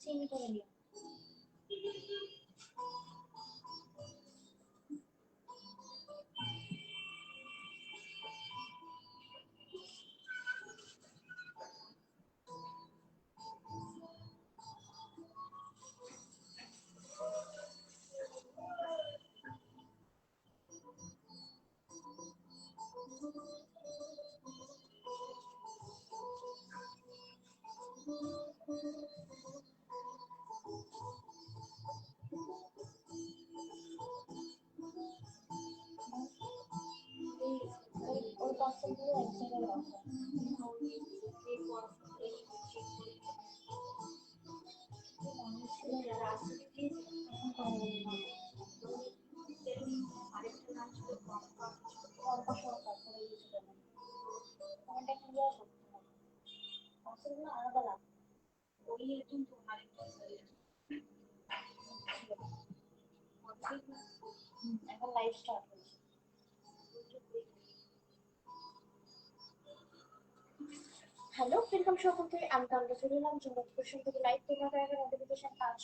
চিনি করে নিও। ওই পার্সেলগুলো এক জায়গায় রাখো। আলাদা লাগবে। এখন লাইভ স্টার্ট হচ্ছে। হ্যালো, ওয়েলকাম সকলকে। আমি কামনা চলিলাম জগৎপ্রসন্ন থেকে লাইভ তোমরা একটা নোটিফিকেশন পাচ্ছ।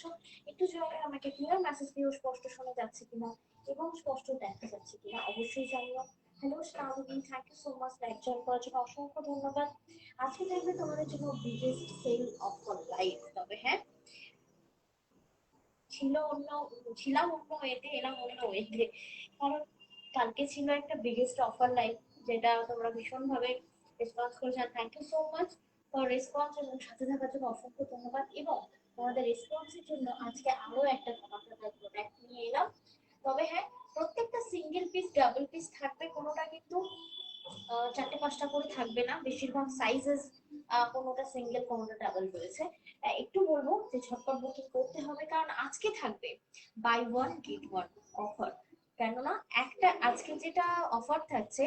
একটু জন্য আমাকে ক্লিয়ার মেসেজ দিও, স্পষ্ট শোনা যাচ্ছে কিনা এবং স্পষ্ট দেখা যাচ্ছে কিনা অবশ্যই জানিও। Hello Shrabani, thank you so much live join করার জন্য অসংখ্য ধন্যবাদ। আজকে থাকবে তোমাদের জন্য বিগেস্ট সেল অফার লাইভ। তবে হ্যাঁ, ছিলাম অন্য ওয়েতে, এলাম অন্য ওয়েতে, কারণ কালকে ছিল একটা বিগেস্ট অফার লাইভ, যেটা তোমরা ভীষণ ভাবে রেসপন্স করেছো। Thank you so much for response এবং সাথে থাকার জন্য অসংখ্য ধন্যবাদ। এবং তোমাদের রেসপন্সের জন্য আজকে আরো একটা ধামাকাদার প্রোডাক্ট নিয়ে এলাম। তবে হ্যাঁ, প্রত্যেকটা সিঙ্গেল পিস ডাবল পিস থাকবে, কোনোটা কিন্তু 4-5টা করে থাকবে না। বেশিরভাগ সাইজেস কোনোটা সিঙ্গেল কোনোটা ডাবল রয়েছে। একটু বলবো যে ঝটপট বুকিং করতে হবে, কারণ আজকে থাকবে buy one get one offer. কেননা একটা আজকে যেটা অফার থাকছে,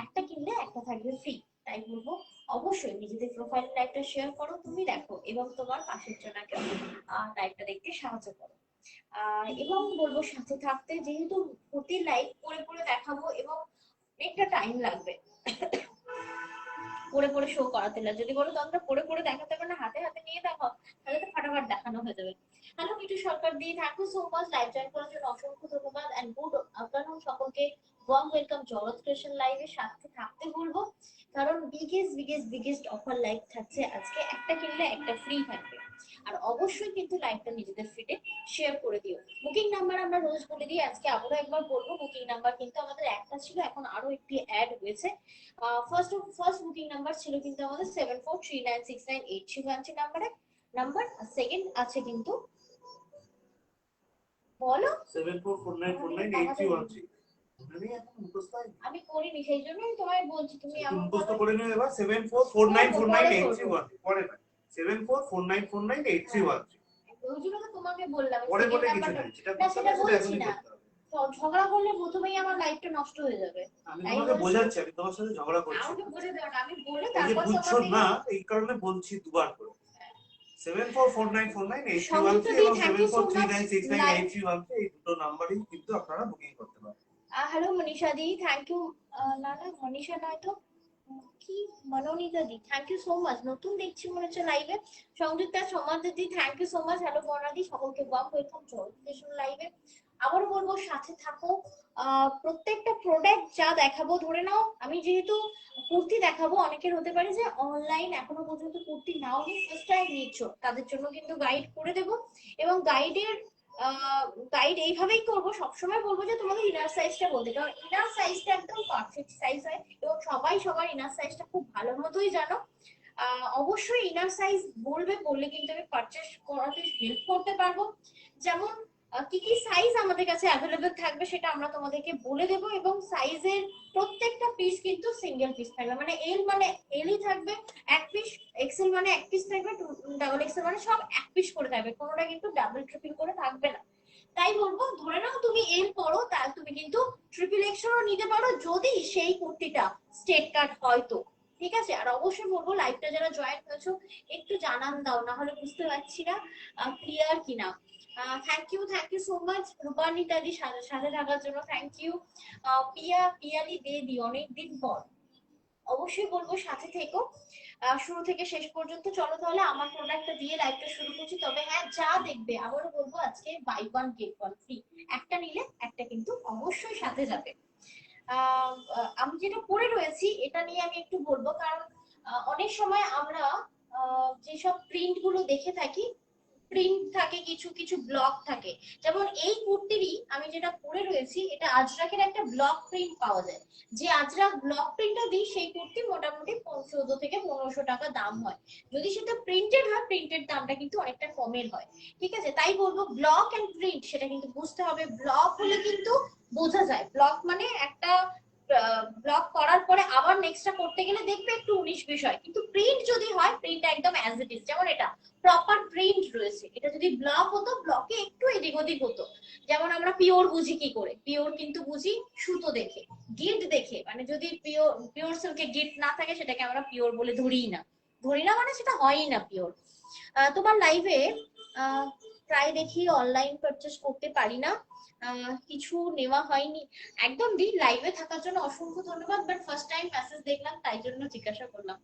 একটা কিনলে একটা থাকবে ফ্রি। তাই বলবো অবশ্যই নিজেদের প্রোফাইল লাইভটা শেয়ার করো, তুমি দেখো এবং তোমার পাশের জনকে লাইভটা দেখতে সাহায্য করো। এবং বলবো সাথে থাকতে, যেহেতু প্রতি লাইভ করে করে দেখাবো এবং অনেকটা টাইম লাগবে পড়ে পড়ে শো করাতে না। যদি বলো তোমরা পড়ে পড়ে দেখাতে পারো না, হাতে হাতে নিয়ে দেখো, তাহলে তো ফাটাফাট দেখানো হয়ে যাবে। হ্যালো মিঠু সরকার দি, thank you so much live join করার জন্য অসংখ্য ধন্যবাদ এন্ড গুড আফটারনুন সকলকে। ওয়ার্ম ওয়েলকাম জগৎ ক্রিয়েশন লাইভে সাথে থাকতে বলবো, কারণ বিগেস্ট অফার লাইভ থাকছে আজকে। একটা কিনলে একটা ফ্রি থাকবে। আর অবশ্যই কিন্তু লাইভটা নিজেদের ফিডে শেয়ার করে দিও। বুকিং নাম্বার আমরা রোজ বলে দিই, আজকে আবারও একবার বলবো। বুকিং নাম্বার কিন্তু আমাদের একটা ছিল, এখন আরো একটি অ্যাড হয়েছে। ফার্স্ট বুকিং নাম্বার ছিল কিন্তু আমাদের 7439698313 নাম্বার। সেকেন্ড আছে কিন্তু, বলো 7449498313। আমি করিনি, সেই জন্যই তোমায় বলছি, তুমি আমার মুখস্থ করে নিও। এবার 7449498313 পরে না, 7449498313। ওই জন্য তো তোমাকে বললাম পরে বলে কিছু না, যেটা করতে হবে সেটা এখনই করতে হবে। ঝগড়া করলে প্রথমেই আমার লাইফটা নষ্ট হয়ে যাবে। আমি তোমাকে বোঝাচ্ছি, আমি তোমার সাথে ঝগড়া করছি। আমাকে বুঝে দাও না, আমি বলে তারপর বুঝছো না, এই কারণে বলছি দুবার করে। 7449498313 এবং 7439698313 এই দুটো নাম্বারই কিন্তু আপনারা বুকিং করতে পারেন। হ্যালো মনীষা দি, থ্যাংক ইউ। না না, মনীষা নয় তো, কি মনোনীতা দি, থ্যাংক ইউ সো মাচ। নতুন দেখছি মনে হচ্ছে লাইভে। সংযুক্তা সমাজ দি, thank you so much. Hello বর্ণাদি, সকলকে ওয়ার্ম ওয়েলকাম জলস্টেশন লাইভে। আবারও বলবো সাথে থাকো। প্রত্যেকটা প্রোডাক্ট যা দেখাবো, ধরে নাও আমি যেহেতু কুর্তি দেখাবো, অনেকের হতে পারে যে অনলাইন এখনো পর্যন্ত কুর্তি নাও নিয়ে ফার্স্ট টাইম নিচ্ছ, তাদের জন্য কিন্তু গাইড করে দেবো। এবং গাইডের গাইড এইভাবেই করবো, সবসময় বলবো যে তোমাদের ইনার সাইজটা বলতে, কারণ ইনার সাইজটা একদম পারফেক্ট সাইজ হয় এবং সবাই সবার ইনার সাইজটা খুব ভালো মতোই জানো। অবশ্যই ইনার সাইজ বলবে, বললে কিন্তু আমি পারচেস করাতে হেল্প করতে পারবো। যেমন কি কি সাইজ আমাদের কাছে অ্যাভেলেবেল থাকবে সেটা আমরা তোমাদেরকে বলে দেবো, এবং সাইজের প্রত্যেকটা পিস কিন্তু সিঙ্গেল পিস থাকবে, মানে এল মানে এলই থাকবে এক পিস, এক্সেল মানে এক পিস থাকবে, ডাবল এক্সেল মানে সব এক পিস করে থাকবে, কোনোটা কিন্তু ডাবল ট্রিপল করে থাকবে না। তাই বলবো, ধরে নাও তুমি এল পরো, তাহলে তুমি কিন্তু ট্রিপল এক্সেলও নিতে পারো যদি সেই কুর্তিটা স্ট্রেট কাট হয় তো। ঠিক আছে, আর অবশ্যই বলবো লাইভটা যারা জয়েন হয়েছো একটু জানান দাও, না হলে বুঝতে পারছি না ক্লিয়ার কিনা। থ্যাংক ইউ সো মাচ রূপানিতা দি, সাথে সাথে থাকার জন্য থ্যাংক ইউ। পিয়ালি দেবী অনেকদিন পর, অবশ্যই বলবো সাথে থেকো শুরু থেকে শেষ পর্যন্ত। চলো তাহলে আমার প্রোডাক্টটা দিয়ে লাইভটা শুরু করছি। তবে হ্যাঁ, যা দেখবে আবারও বলবো আজকে buy one get one free, একটা নিলে একটা কিন্তু অবশ্যই সাথে যাবে। আমি যেটা পরে রয়েছি এটা নিয়ে আমি একটু বলবো, কারণ অনেক সময় আমরা যেসব প্রিন্ট গুলো দেখে থাকি, প্রিন্ট থাকে কিছু কিছু ব্লক থাকে। যেমন এই কুর্তিরই আমি যেটা পরে রয়েছি, এটা আজরাকের একটা ব্লক প্রিন্ট পাওয়া যায়। যে আজরাক ব্লক প্রিন্টটা দিই সেই কুর্তি মোটামুটি 1400 থেকে 1500 টাকা দাম হয়। যদি সেটা প্রিন্টেড হয়, প্রিন্টেড দামটা কিন্তু অনেকটা কমের হয়। ঠিক আছে, তাই বলবো ব্লক এন্ড প্রিন্ট সেটা কিন্তু বুঝতে হবে। ব্লক হলে কিন্তু বোঝা যায়, ব্লক মানে একটা ব্লক করার পরে আবার নেক্সটটা করতে গেলে দেখবে একটু 19-20 হয়, কিন্তু প্রিন্ট যদি হয়, প্রিন্ট একদম অ্যাজ ইট ইজ, যেমন এটা প্রপার প্রিন্ট রয়েছে। এটা যদি ব্লক হতো, ব্লকে একটু এদিক ওদিক হতো। যেমন আমরা পিওর বুঝি কি করে, পিওর কিন্তু বুঝি সুতো দেখে, গিট দেখে, মানে যদি পিওর পিওর সিল্কে গিট না থাকে সেটাকে আমরা পিওর বলে ধরিই না, ধরি না মানে সেটা হয়ই না পিওর। তোমার লাইভে প্রায় দেখি অনলাইন পারচেস করতে পারি না, কিছু নেওয়া হয়নি। একদম দি, লাইভে থাকার জন্য অসংখ্য ধন্যবাদ, বাট ফার্স্ট টাইম মেসেজ দেখলাম তাই জন্য জিজ্ঞাসা করলাম।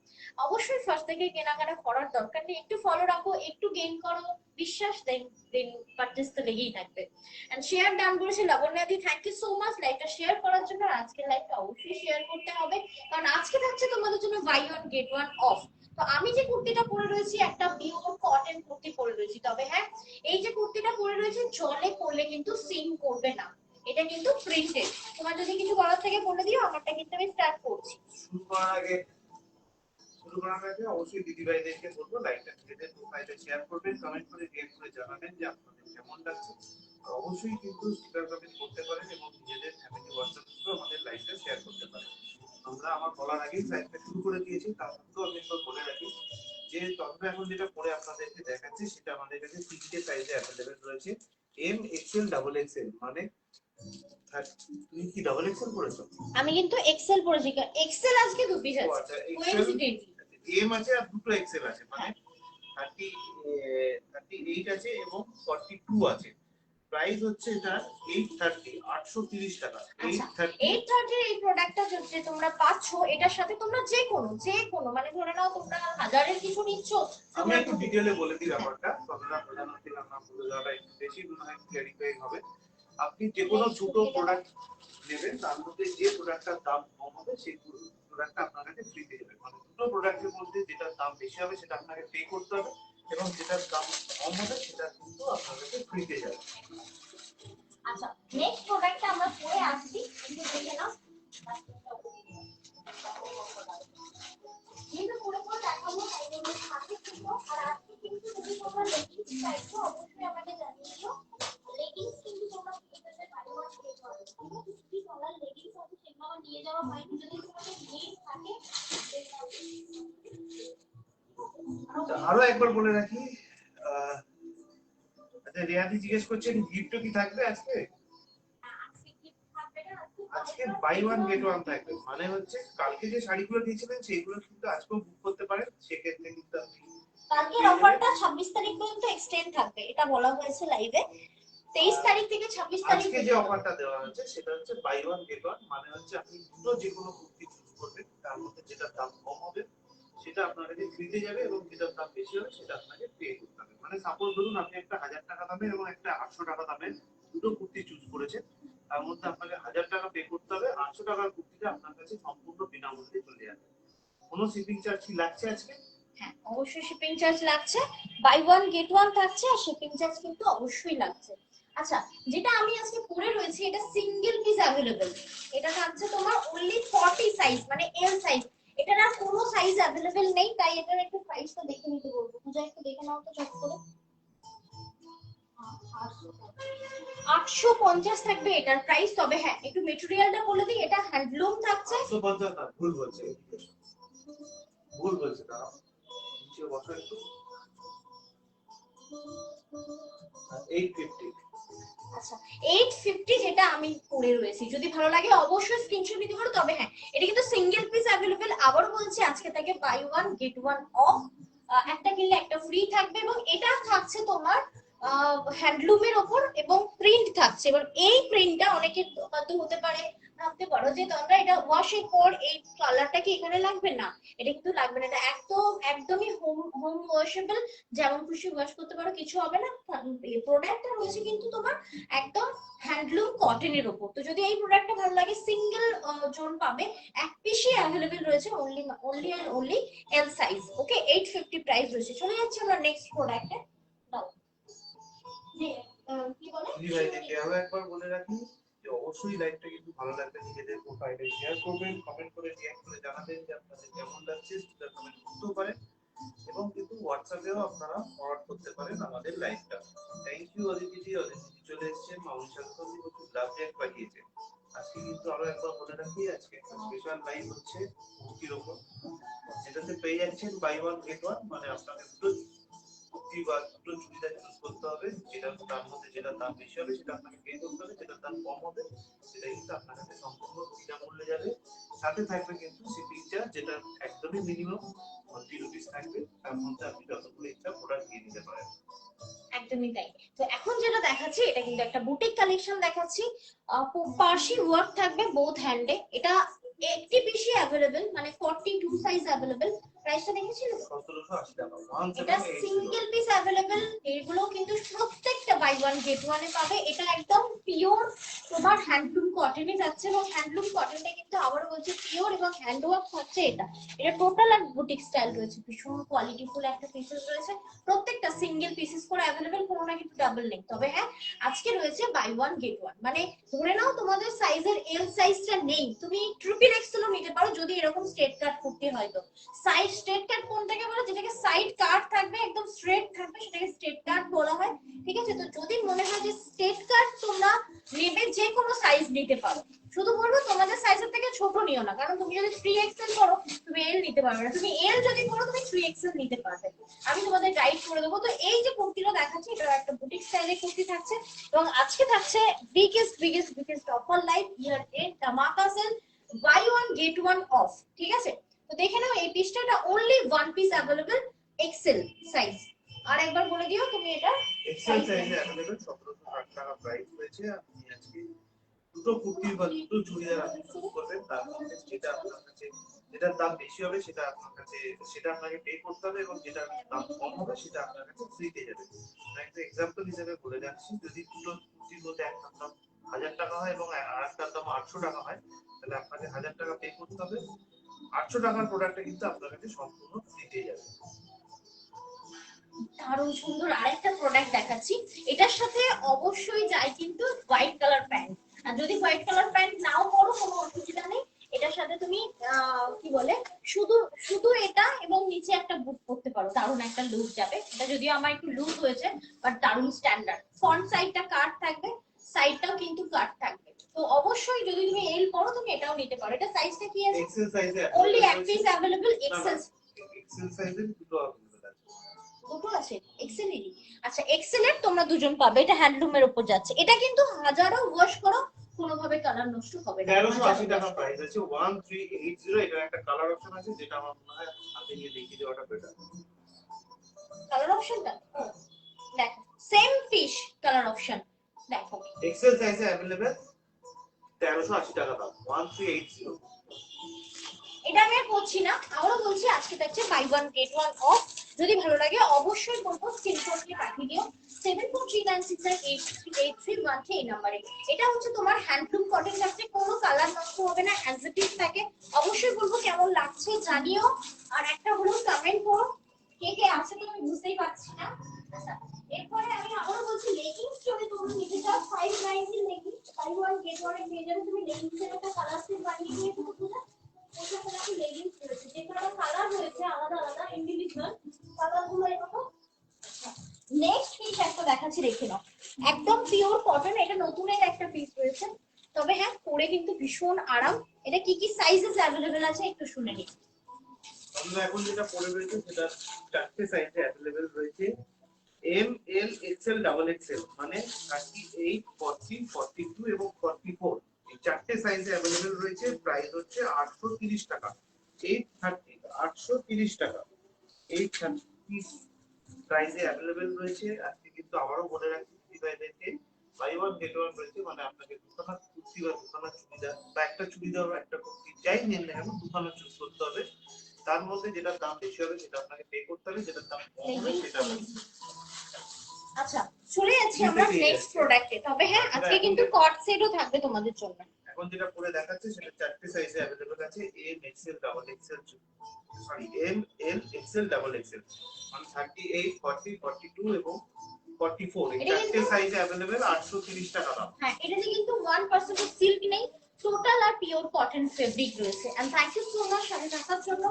অবশ্যই ফার্স্ট থেকে কেনাকাটা করার দরকার নেই, একটু ফলো রাখো, একটু গেইন করো বিশ্বাস, দেন দেন পারচেস তো লেগেই থাকবে। এন্ড শেয়ার ডান করেছে লাবণ্যাদি, থ্যাংক ইউ সো মাচ লাইভটা শেয়ার করার জন্য। আর আজকের লাইভটা অবশ্যই শেয়ার করতে হবে, কারণ আজকে থাকছে তোমাদের জন্য buy one get one off. তো আমি যে কুর্তিটা পরে রয়েছি একটা পিওর কটন কুর্তি পরে রয়েছি, তবে হ্যাঁ, এই যে কুর্তিটা পরে রয়েছে জলে পরলে কিন্তু সিন করবে না, এটা কিন্তু প্রিন্টেড। তোমার যদি কিছু বলার থেকে বলে দিও, আমারটা কিন্তু আমি স্টার্ট করছি। শুরু করার আগে অবশ্যই দিদিভাইদেরকে বলবো লাইকটা নিজেদের প্রোফাইলে শেয়ার করবেন, কমেন্ট করে রিয়েক্ট করে জানাবেন যে আপনাদের কেমন লাগছে। অবশ্যই কিন্তু স্টিকার কমেন্ট করতে পারেন এবং নিজেদের ফ্যামিলি হোয়াটসঅ্যাপ গ্রুপে আমাদের লাইভটা শেয়ার করতে পারেন। আমরা আমার বলার আগেই লাইভটা শুরু করে দিয়েছি, তার সত্ত্বেও আমি একবার বলে রাখি যে তবে এখন যেটা পরে আপনাদেরকে দেখাচ্ছি সেটা আমাদের কাছে তিনটে সাইজে অ্যাভেলেবেল রয়েছে, এম, এক্সেল, ডাবল এক্সেল। মানে তুমি কি ডাবল এক্সেল করেছো? আমি কিন্তু এক্সেল পড়েছি, এক্সেল আজকে দু পিস আছে, আচ্ছা এক্সেল এম আছে আর দুটো এক্সেল আছে, মানে 38 আছে এবং 42 আছে। প্রাইস হচ্ছে এটা 830, 830 টাকা। 830 এই প্রোডাক্টটা যে তোমরা পাচ্ছো, এটার সাথে তোমরা যে কোনো মানে ধরে নাও তোমরা হাজারের কিছু নিচ্ছ। আমি একটু ডিটেইলে বলে দিই ব্যাপারটা, তোমরা প্রধানত আমরা বলে দেওয়াটা একটু বেশি মনে হয় ক্লিয়ারিফাই হবে। আপনি যে কোনো ছোট প্রোডাক্ট নেবেন, তার মধ্যে যে প্রোডাক্টটার দাম কম হবে সেই প্রোডাক্টটা আপনার কাছে ফ্রিতে যাবে। মানে দুটো প্রোডাক্টের মধ্যে যেটার দাম বেশি হবে সেটা আপনাকে পে করতে হবে, এবং যেটার দাম কম হবে সেটা কিন্তু আপনার কাছে ফ্রিতে যাবে। আচ্ছা, নেক্সট প্রোডাক্টটা আমরা পরে আসছি, একটু দেখে নাও। যেহেতু পুরো দেখাবো তাই জন্য সাথে ছিল। আর আজকে কিন্তু যদি তোমরা লেগিংস চাইছো অবশ্যই আমাকে জানিয়ে দিও। লেগিংস কিন্তু তোমরা পেতে পারো, যদি তোমার লেগিংস আছে সেগুলো আমার নিয়ে যাওয়া হয়নি, যদি তোমাদের নেট থাকে। আরো একবার বলে রাখি, আচ্ছা রিয়াদি জিজ্ঞেস করছেন গিফট কি থাকবে আজকে? আজকে বাই ওয়ান গেট ওয়ান থাকবে, মানে হচ্ছে কালকে যে শাড়িগুলো দিয়েছিলেন সেইগুলো কিন্তু আজকেও বুক করতে পারেন, সেক্ষেত্রে কিন্তু কালকের অফারটা 26 তারিখ পর্যন্ত এক্সটেন্ড থাকবে, এটা বলা হয়েছে লাইভে। 23 তারিখ থেকে 26 তারিখ আজকে যে অফারটা দেওয়া হচ্ছে সেটা হচ্ছে বাই ওয়ান গেট ওয়ান, মানে হচ্ছে আপনি দুটো যে কোনো কুর্তি চুজ করবেন, তার মধ্যে যেটার দাম কম হবে সেটা আপনার কাছে ফ্রিতে যাবে, এবং যেটার দাম বেশি হবে সেটা আপনাকে পে করতে হবে। মানে সাপোজ ধরুন আপনি একটা 1000 টাকা দামের এবং একটা 800 টাকা দামের দুটো কুর্তি চুজ করেছেন, তার মধ্যে আপনাকে 1000 টাকা পে করতে হবে, 800 টাকার কুর্তিটা আপনার কাছে সম্পূর্ণ বিনামূল্যে চলে যাবে। কোনো শিপিং চার্জ কি লাগছে আজকে? হ্যাঁ, অবশ্যই শিপিং চার্জ লাগছে, বাই ওয়ান গেট ওয়ান থাকছে, আর শিপিং চার্জ কিন্তু অবশ্যই লাগছে। আচ্ছা, যেটা আমি আজকে পরে রয়েছে এটা সিঙ্গেল পিস অ্যাভেলেবল। এটা থাকছে তোমার অনলি 40 সাইজ, মানে এল সাইজ। এটার আর কোনো সাইজ অ্যাভেলেবল নেই, তাই এটার একটু প্রাইসটা দেখে নিতে বলবো। পূজা একটু দেখে নাও তো চট করে। 850 থাকবে এটার প্রাইস। তবে হ্যাঁ, একটু মেটেরিয়ালটা বলে দিই, এটা হ্যান্ডলুম থাকছে। 850 না, ভুল বলছে, ভুল বলছে। না, নিচে বসো একটু। 850। আচ্ছা, 850 যেটা আমি পরে রয়েছি, যদি ভালো লাগে অবশ্যই স্ক্রিনশট নিতে পারো। তবে হ্যাঁ, এটা কিন্তু সিঙ্গেল পিস অ্যাভেলেবল। আবারও বলছি, আজকে থেকে buy one get one off. একটা কিনলে একটা ফ্রি থাকবে, এবং এটা থাকছে তোমার হ্যান্ডলুমের ওপর এবং প্রিন্ট থাকছে। এবার এই প্রিন্টটা অনেকের হয়তো হতে পারে, ভাবতে পারো যে তোমরা এটা ওয়াশের পর এই কালারটা কি এখানে লাগবে না। এটা কিন্তু লাগবে না, এটা একদমই হোম ওয়াশেবল। যেমন খুশি ওয়াশ করতে পারো, কিছু হবে না। প্রোডাক্টটা রয়েছে কিন্তু তোমার একদম হ্যান্ডলুম কটনের উপর। তো যদি এই প্রোডাক্টটা ভালো লাগে, সিঙ্গেল জোন পাবে, এক পিসই অ্যাভেলেবেল রয়েছে, only and only L size. Okay, 850 price রয়েছে। চলে যাচ্ছে আমরা নেক্সট প্রোডাক্টে। দাও যে কি বলে ভাইদেরকে আরো একবার বলে রাখি যে অবশ্যই লাইভটা কিন্তু ভালো লাগলে নিজেদের প্রোফাইলে শেয়ার করবেন, কমেন্ট করে রিঅ্যাক্ট করে জানাবেন যে আপনাদের কেমন লাগছে, সেটা কমেন্ট করতেও পারেন, এবং কিন্তু হোয়াটসঅ্যাপেও আপনারা ফরওয়ার্ড করতে পারেন আমাদের লাইভটা। Thank you অদিতিজি। অদিতিজি চলে এসেছেন, মাউন্ট শান্তজি প্রচুর লাভ রিঅ্যাক্ট পাঠিয়েছে। আজকে কিন্তু আরো একবার বলে রাখি, আজকে একটা স্পেশাল লাইভ হচ্ছে কুর্তির ওপর, যেটাতে পেয়ে যাচ্ছেন বাই ওয়ান গেট ওয়ান। মানে আপনাকে দুটো কুর্তি বা দুটো চুড়িদার চুজ করতে হবে, যেটা তার মধ্যে যেটা দাম বেশি হবে সেটা আপনাকে পে করতে হবে, যেটা দাম কম হবে সেটা কিন্তু আপনার কাছে সম্পূর্ণ বিনামূল্যে যাবে। সাথে থাকবে কিন্তু শিপিং চার্জ, যেটা একদমই মিনিমাম 40 রুপিস থাকবে। তার মধ্যে আপনি যতগুলো ইচ্ছা প্রোডাক্ট নিয়ে নিতে পারেন। একদমই তাই। তো এখন যেটা দেখাচ্ছি, এটা কিন্তু একটা বুটিক কালেকশন দেখাচ্ছি। পার্সি ওয়ার্ক থাকবে বোথ হ্যান্ডে। এটা একটি পিসি অ্যাভেলেবেল, মানে 42 সাইজ অ্যাভেলেবেল। প্রাইসটা দেখেছিলে? 1780 টাকা। এটা 1780। Single piece available. এগুলো কিন্তু প্রত্যেকটা বাই ওয়ান গেট ওয়ানে পাবে। এটা একদম পিওর তোমার হ্যান্ডলুম কটনে যাচ্ছে, এবং হ্যান্ডলুম কটনটা কিন্তু আবারও বলছি পিওর এবং হ্যান্ড ওয়ার্ক থাকছে। এটা টোটাল আর বুটিক স্টাইল রয়েছে, ভীষণ কোয়ালিটিফুল একটা পিসেস রয়েছে। প্রত্যেকটা সিঙ্গেল পিসেস করে অ্যাভেলেবেল, কোনো না কিন্তু ডাবল নেই। তবে হ্যাঁ, আজকে রয়েছে বাই ওয়ান গেট ওয়ান। মানে ধরে নাও তোমাদের সাইজের এল সাইজটা নেই, তুমি ট্রিপল এক্সেলও নিতে পারো, যদি এরকম স্ট্রেট কাট করতে হয়। তো সাইড স্ট্রেট কাট কোনটাকে বলে? যেটাকে সাইড কাট থাকবে, একদম স্ট্রেট থাকবে, সেটাকে স্ট্রেট কাট বলা হয়। ঠিক আছে? তো যদি মনে হয় যে স্ট্রেট কাট তোমরা নেবে, যে কোনো সাইজ নিতে পারো। শুধু বলবো তোমাদের সাইজের থেকে ছোট নিও না, কারণ তুমি যদি 3XL করো তুমি এল নিতে পারবে না। তুমি এল যদি করো তুমি 3XL নিতে পারবে। আমি তোমাদের গাইড করে দেবো। তো এই যে কুর্তিটা দেখাচ্ছি, এটা একটা বুটিক স্টাইলের কুর্তি থাকছে, এবং আজকে থাকছে biggest offer live year end ধামাকা sale, buy one get one off. ঠিক আছে? তো দেখে নাও, এই পিসটা only one piece available, XL size. আর একবার বলে দিও তুমি এটা এক্সেল সাইজে अवेलेबल 1760 টাকা প্রাইস রয়েছে। আপনি আজকে দুটো কুর্তি বা দুটো চুড়িদার আপনি চুজ করবেন, তার মধ্যে যেটা আপনার কাছে যেটার দাম বেশি হবে সেটা আপনার কাছে সেটা আপনাকে পে করতে হবে, এবং যেটার দাম কম হবে সেটা আপনার কাছে ফ্রিতে যাবে। আমি একটা এক্সাম্পল হিসেবে বলে যাচ্ছি, যদি দুটো কুর্তির মধ্যে একটার দাম 1000 টাকা হয় এবং আরেকটার দাম 800 টাকা হয়, তাহলে আপনাকে 1000 টাকা পে করতে হবে। 800 টাকার প্রোডাক্টটা কিন্তু আপনার কাছে সম্পূর্ণ ফ্রিতে যাবে। দারুণ সুন্দর আরেকটা প্রোডাক্ট দেখাচ্ছি। এটার সাথে অবশ্যই যায় কিন্তু হোয়াইট কালার প্যান্ট। আর যদি হোয়াইট কালার প্যান্ট নাও পরো, কোনো অসুবিধা নেই। এটার সাথে তুমি কি বলে, শুধু শুধু এটা এবং নিচে একটা বুট পরতে পারো, দারুণ একটা লুক যাবে। এটা যদিও আমার একটু লুজ হয়েছে, বাট দারুণ স্ট্যান্ডার্ড। ফ্রন্ট সাইডটা কাট থাকবে, সাইডটাও কিন্তু কাট থাকবে। তো অবশ্যই যদি তুমি এল পরো তুমি এটাও নিতে পারো। এটা সাইজটা কি আছে? এক্সেল সাইজে অনলি এক পিস অ্যাভেলেবল এক্সেল। এক্সেল সাইজের দুটো अवेलेबल আছে। দুটো আছে এক্সেলেরই। আচ্ছা, এক্সেলের তোমরা দুজন পাবে। এটা হ্যান্ডলুমের উপর যাচ্ছে। এটা কিন্তু হাজারো ওয়াশ করো কোনোভাবে কালার নষ্ট হবে না। 1380 টাকা প্রাইস আছে। 1380 এটা একটা কালার অপশন আছে, যেটা আমার মনে হয় হাতে নিয়ে দেখিয়ে দেওয়াটা বেটার। কালার অপশনটা দেখো, সেম ফিশ কালার অপশন দেখো। এক্সেল সাইজে अवेलेबल 1380 টাকা দাম। 1380। এটা আমি আর বলছি না, আবারও বলছি, আজকে থাকছে buy one get one off. যদি ভালো লাগে অবশ্যই বলবো স্ক্রিনশট নিয়ে পাঠিয়ে দিও 7439683831 এই নাম্বারে। এটা হচ্ছে তোমার হ্যান্ডলুম কটন থাকছে, কোনো কালার নষ্ট হবে না, অ্যাজ ইট ইজ থাকে। অবশ্যই বলবো কেমন লাগছে জানিও, আর একটা হলো কমেন্ট করো কে কে আছে, তো আমি বুঝতেই পারছি না। আচ্ছা, এরপরে আমি আবারও বলছি, লেগিংস যদি তোমরা নিতে চাও এরপরে পেয়ে যাবে তুমি লেগিংসের একটা কালার সেট বানিয়ে নিয়ে পড়তে না, ওর সাথে একটা লেগিংস রয়েছে, যে কটা কালার রয়েছে আলাদা আলাদা ইন্ডিভিজুয়াল কালারগুলো এরকম। নেক্সট পিস একটা দেখাচ্ছি, দেখে নাও, একদম পিওর কটন, এটা নতুনের একটা পিস রয়েছে, তবে হ্যাঁ পরে কিন্তু ভীষণ আরাম। এটা কি কি সাইজেস অ্যাভেলেবেল আছে একটু শুনে নিই। আমরা এখন যেটা পরে রয়েছে সেটা 4টে সাইজে अवेलेबल রয়েছে, M L XL double XL, মানে 38 40 42 এবং 44, এই 4টে সাইজে अवेलेबल রয়েছে। প্রাইস হচ্ছে 830 টাকা, 830 830 টাকা, 830 প্রাইসে अवेलेबल রয়েছে। আজকে কিন্তু আবারও বলে রাখছি দিদিভাইদেরকে, বাই ওয়ান গেট ওয়ান রয়েছে, মানে আপনাকে দুখানা কুর্তি বা দুখানা চুড়িদার বা একটা চুড়িদার বা একটা কুর্তি যাই নেন না কেন দুখানা চুজ করতে হবে। তার মধ্যে যেটা দাম বেশি হবে সেটা আপনাকে পে করতে হবে, যেটা দাম কম হবে সেটা আচ্ছা চলে যাচ্ছি আমরা নেক্সট প্রোডাক্টে, তবে হ্যাঁ আজকে কিন্তু কট সেটও থাকবে তোমাদের জন্য। এখন যেটা পরে দেখাচ্ছে সেটা 4টে সাইজে अवेलेबल আছে, M XL double XL, sorry M L XL double XL, মানে 38 40 42 এবং 44, এই 4টে সাইজে अवेलेबल, 830 টাকা দাম। হ্যাঁ এটাতে কিন্তু 1% সিল্ক নেই, টোটাল আর পিওর কটন ফেব্রিক রয়েছে। And thank you so much সাথে থাকার জন্য।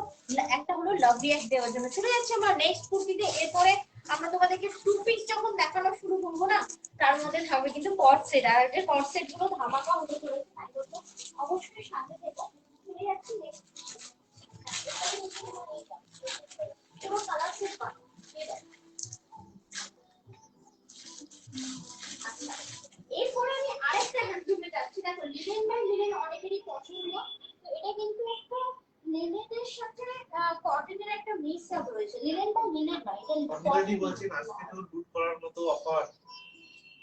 একটা হলো লাভ রিঅ্যাক্ট দেওয়ার জন্য। চলে যাচ্ছে আমরা নেক্সট কুর্তিতে। এরপরে আমরা তোমাদেরকে টু পিস যখন দেখানো শুরু করবো না, তার মধ্যে থাকবে কিন্তু কট সেট, আর এই কট সেট গুলো ধামাকা হতে চলেছে, তাই জন্য অবশ্যই সাথে থেকো। চলে যাচ্ছি নেক্সট পুরো কালার সেট পাবো। আচ্ছা এরপরে আমি আরেকটা হ্যান্ডলুমে যাচ্ছি। দেখো লিনেন বাই লিনেন অনেকেরই পছন্দ, তো এটা কিন্তু একটা লিনেনের সাথে কটনের একটা মিক্স আপ রয়েছে। লিনেন বাই লিনেন না, এটা অলরেডি বলছি আজকে তো লুট করার মতো অফার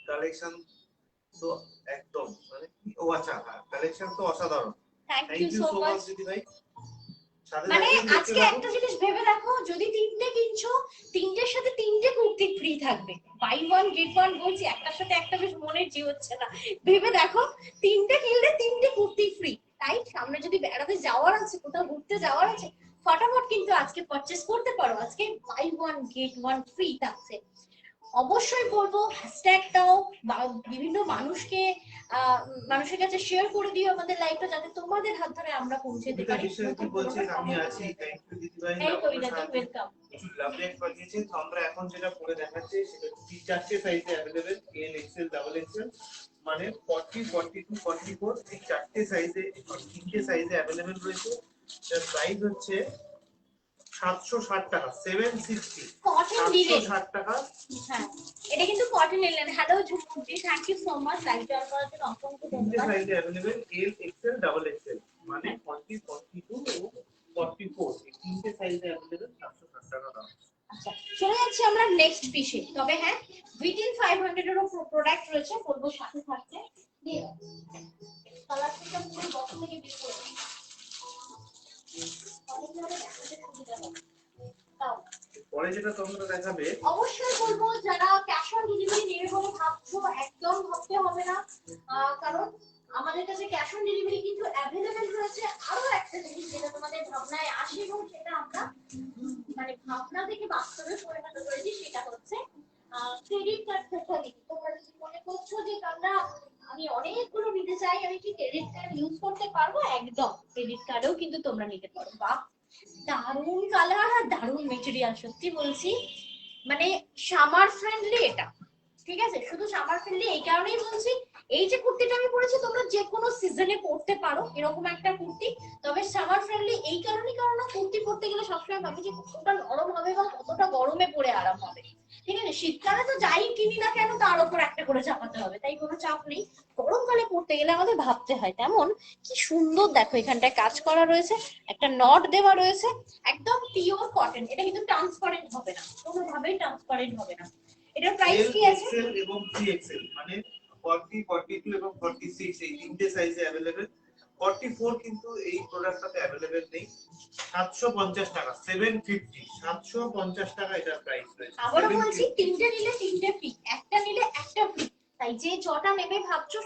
কালেকশন তো একদম, মানে ও আচ্ছা হ্যাঁ কালেকশন তো অসাধারণ। Thank thank you you so so much. Much দিদি ভাই। সাথে মানে থাকবেন, দেখতে আজকে থাকুন। একটা জিনিস ভেবে রাখো, যদি তিনটে কিনছো তিনটের সাথে তিনটে কুর্তি ফ্রি থাকবে, বাই ওয়ান গেট ওয়ান বলছি, একটার সাথে একটা বেশ মনের জি হচ্ছে না, ভেবে দেখো তিনটে কিনলে তিনটে কুর্তি ফ্রি। তাই সামনে যদি বেড়াতে যাওয়ার আছে, কোথাও ঘুরতে যাওয়ার আছে, ফটাফট কিন্তু আজকে পারচেজ করতে পারো। আজকে buy one get one free থাকছে। অবশ্যই বলবো হ্যাশট্যাগটাও বিভিন্ন মানুষের কাছে শেয়ার করে দিও আমাদের লাইভটা, যাতে তোমাদের হাত ধরে আমরা পৌঁছাতে পারি। বিষয়ে কি বলছেন, আমি আছি। থ্যাংক ইউ দিদি ভাই। এই তো এটা ওয়েলকাম। কিছু লাভ রেক পাঠিয়েছে, তো আমরা এখন যেটা পরে দেখাচ্ছি সেটা 4টে সাইজে available, L XL double XL, মানে 40 42 44, এই 4টে সাইজে, তিনটে সাইজে अवेलेबल রয়েছে। এর প্রাইস হচ্ছে 760 টাকা, 760 কটন লিনেন, 760 টাকা। হ্যাঁ এটা কিন্তু কটন লিনেন। হ্যালো ঝুমুজি, thank you so much live join করার জন্য, অসংখ্য তিনটে ধন্যবাদ। সাইজে available, L XL double XL, মানে 40 42 এবং 44, এই তিনটে সাইজে अवेलेबल, 760 টাকা দাম। আচ্ছা চলে যাচ্ছি আমরা নেক্সট পিসে, তবে হ্যাঁ উইদিন 500 এরও প্রোডাক্ট রয়েছে, বলবো সাথে থাকতে। কালারটা পুরো বক্স থেকে বের করে দিই। পরে যেটা তোমরা দেখাবে, অবশ্যই বলবো যারা ক্যাশ অন ডেলিভারি নেবে বলে ভাবছো, একদম ভাবতে হবে না, কারণ আমাদের কাছে ক্যাশ অন ডেলিভারি কিন্তু অ্যাভেলেবেল রয়েছে। আরো একটা জিনিস যেটা তোমাদের ভাবনায় আসে এবং সেটা আমরা মানে ভাবনা থেকে বাস্তবে পরিণত করেছি, সেটা হচ্ছে ক্রেডিট কার্ড ফ্যাসিলিটি। তোমরা যদি মনে করছো যে আমরা আমি অনেকগুলো নিতে চাই, আমি কি ক্রেডিট কার্ড ইউজ করতে পারবো, একদম ক্রেডিট কার্ডেও কিন্তু তোমরা নিতে পারো। বাহ দারুন কালার আর দারুন মেটেরিয়াল, সত্যি বলছি মানে সামার ফ্রেন্ডলি এটা। ঠিক আছে, শুধু সামার ফ্রেন্ডলি এই কারণেই বলছি, এই যে কুর্তিটা আমি পরেছি তোমরা যে কোনো সিজনে পরতে পারো এরকম একটা কুর্তি। তবে সামার ফ্রেন্ডলি এই কারণেই, কারণ কুর্তি পরতে গেলে সবসময় ভাবি যে কতটা নরম হবে বা কতটা গরমে পরে আরাম হবে। ঠিক আছে, শীতকালে তো যাই কিনি না কেন তার উপর একটা করে চাপাতে হবে, তাই কোনো চাপ নেই। গরমকালে পরতে গেলে আমাদের ভাবতে হয়। তেমন কি সুন্দর দেখো, এখানটায় কাজ করা রয়েছে, একটা নট দেওয়া রয়েছে, একদম পিওর কটন। এটা কিন্তু ট্রান্সপারেন্ট হবে না, কোনোভাবেই ট্রান্সপারেন্ট হবে না। এটার প্রাইস কি আছে? এল এক্সএল এবং 3XL, মানে 40 42 এবং 46, এই তিনটে সাইজে अवेलेबल। 44 কিন্তু এই প্রোডাক্টটাতে अवेलेबल নেই। 750 টাকা, 750, 750 টাকা এটার প্রাইস রয়েছে। আবারও বলছি তিনটে নিলে তিনটে ফ্রি, একটা নিলে একটা ফ্রি। তাই যে জটা নেবে ভাবছো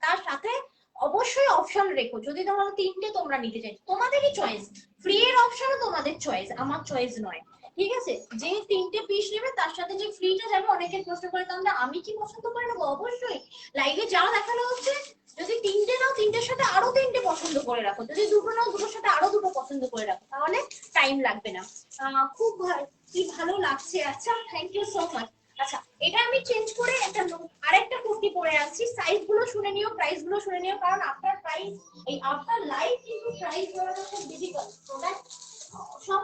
তার সাথে অবশ্যই অপশন রেখো, যদি তোমরা তিনটে তোমরা নিতে চাই তোমাদেরই চয়েস, ফ্রি এর অপশনও তোমাদের চয়েস, আমার চয়েস নয়। ঠিক আছে, যে তিনটে পিস নেবে তার সাথে যে ফ্রিটা যাবে, অনেকে প্রশ্ন করে তাহলে আমি কি পছন্দ করে নেবো, অবশ্যই লাইভে যা দেখানো হচ্ছে পছন্দ করে রাখো, যদি দুটো নাও দুটোর সাথে আরো দুটো পছন্দ করে রাখো, তাহলে টাইম লাগবে না। খুব কি ভালো লাগছে। আচ্ছা থ্যাংক ইউ সো মাচ। আচ্ছা এটা আমি চেঞ্জ করে একটা আরেকটা কুর্তি পরে আছি, সাইজ গুলো শুনে নিও, প্রাইস গুলো শুনে নিও, কারণ আফটার প্রাইস এই আফটার লাইভ কিন্তু প্রাইস বলাটা খুব ডিফিকাল্ট। প্রোডাক্ট সব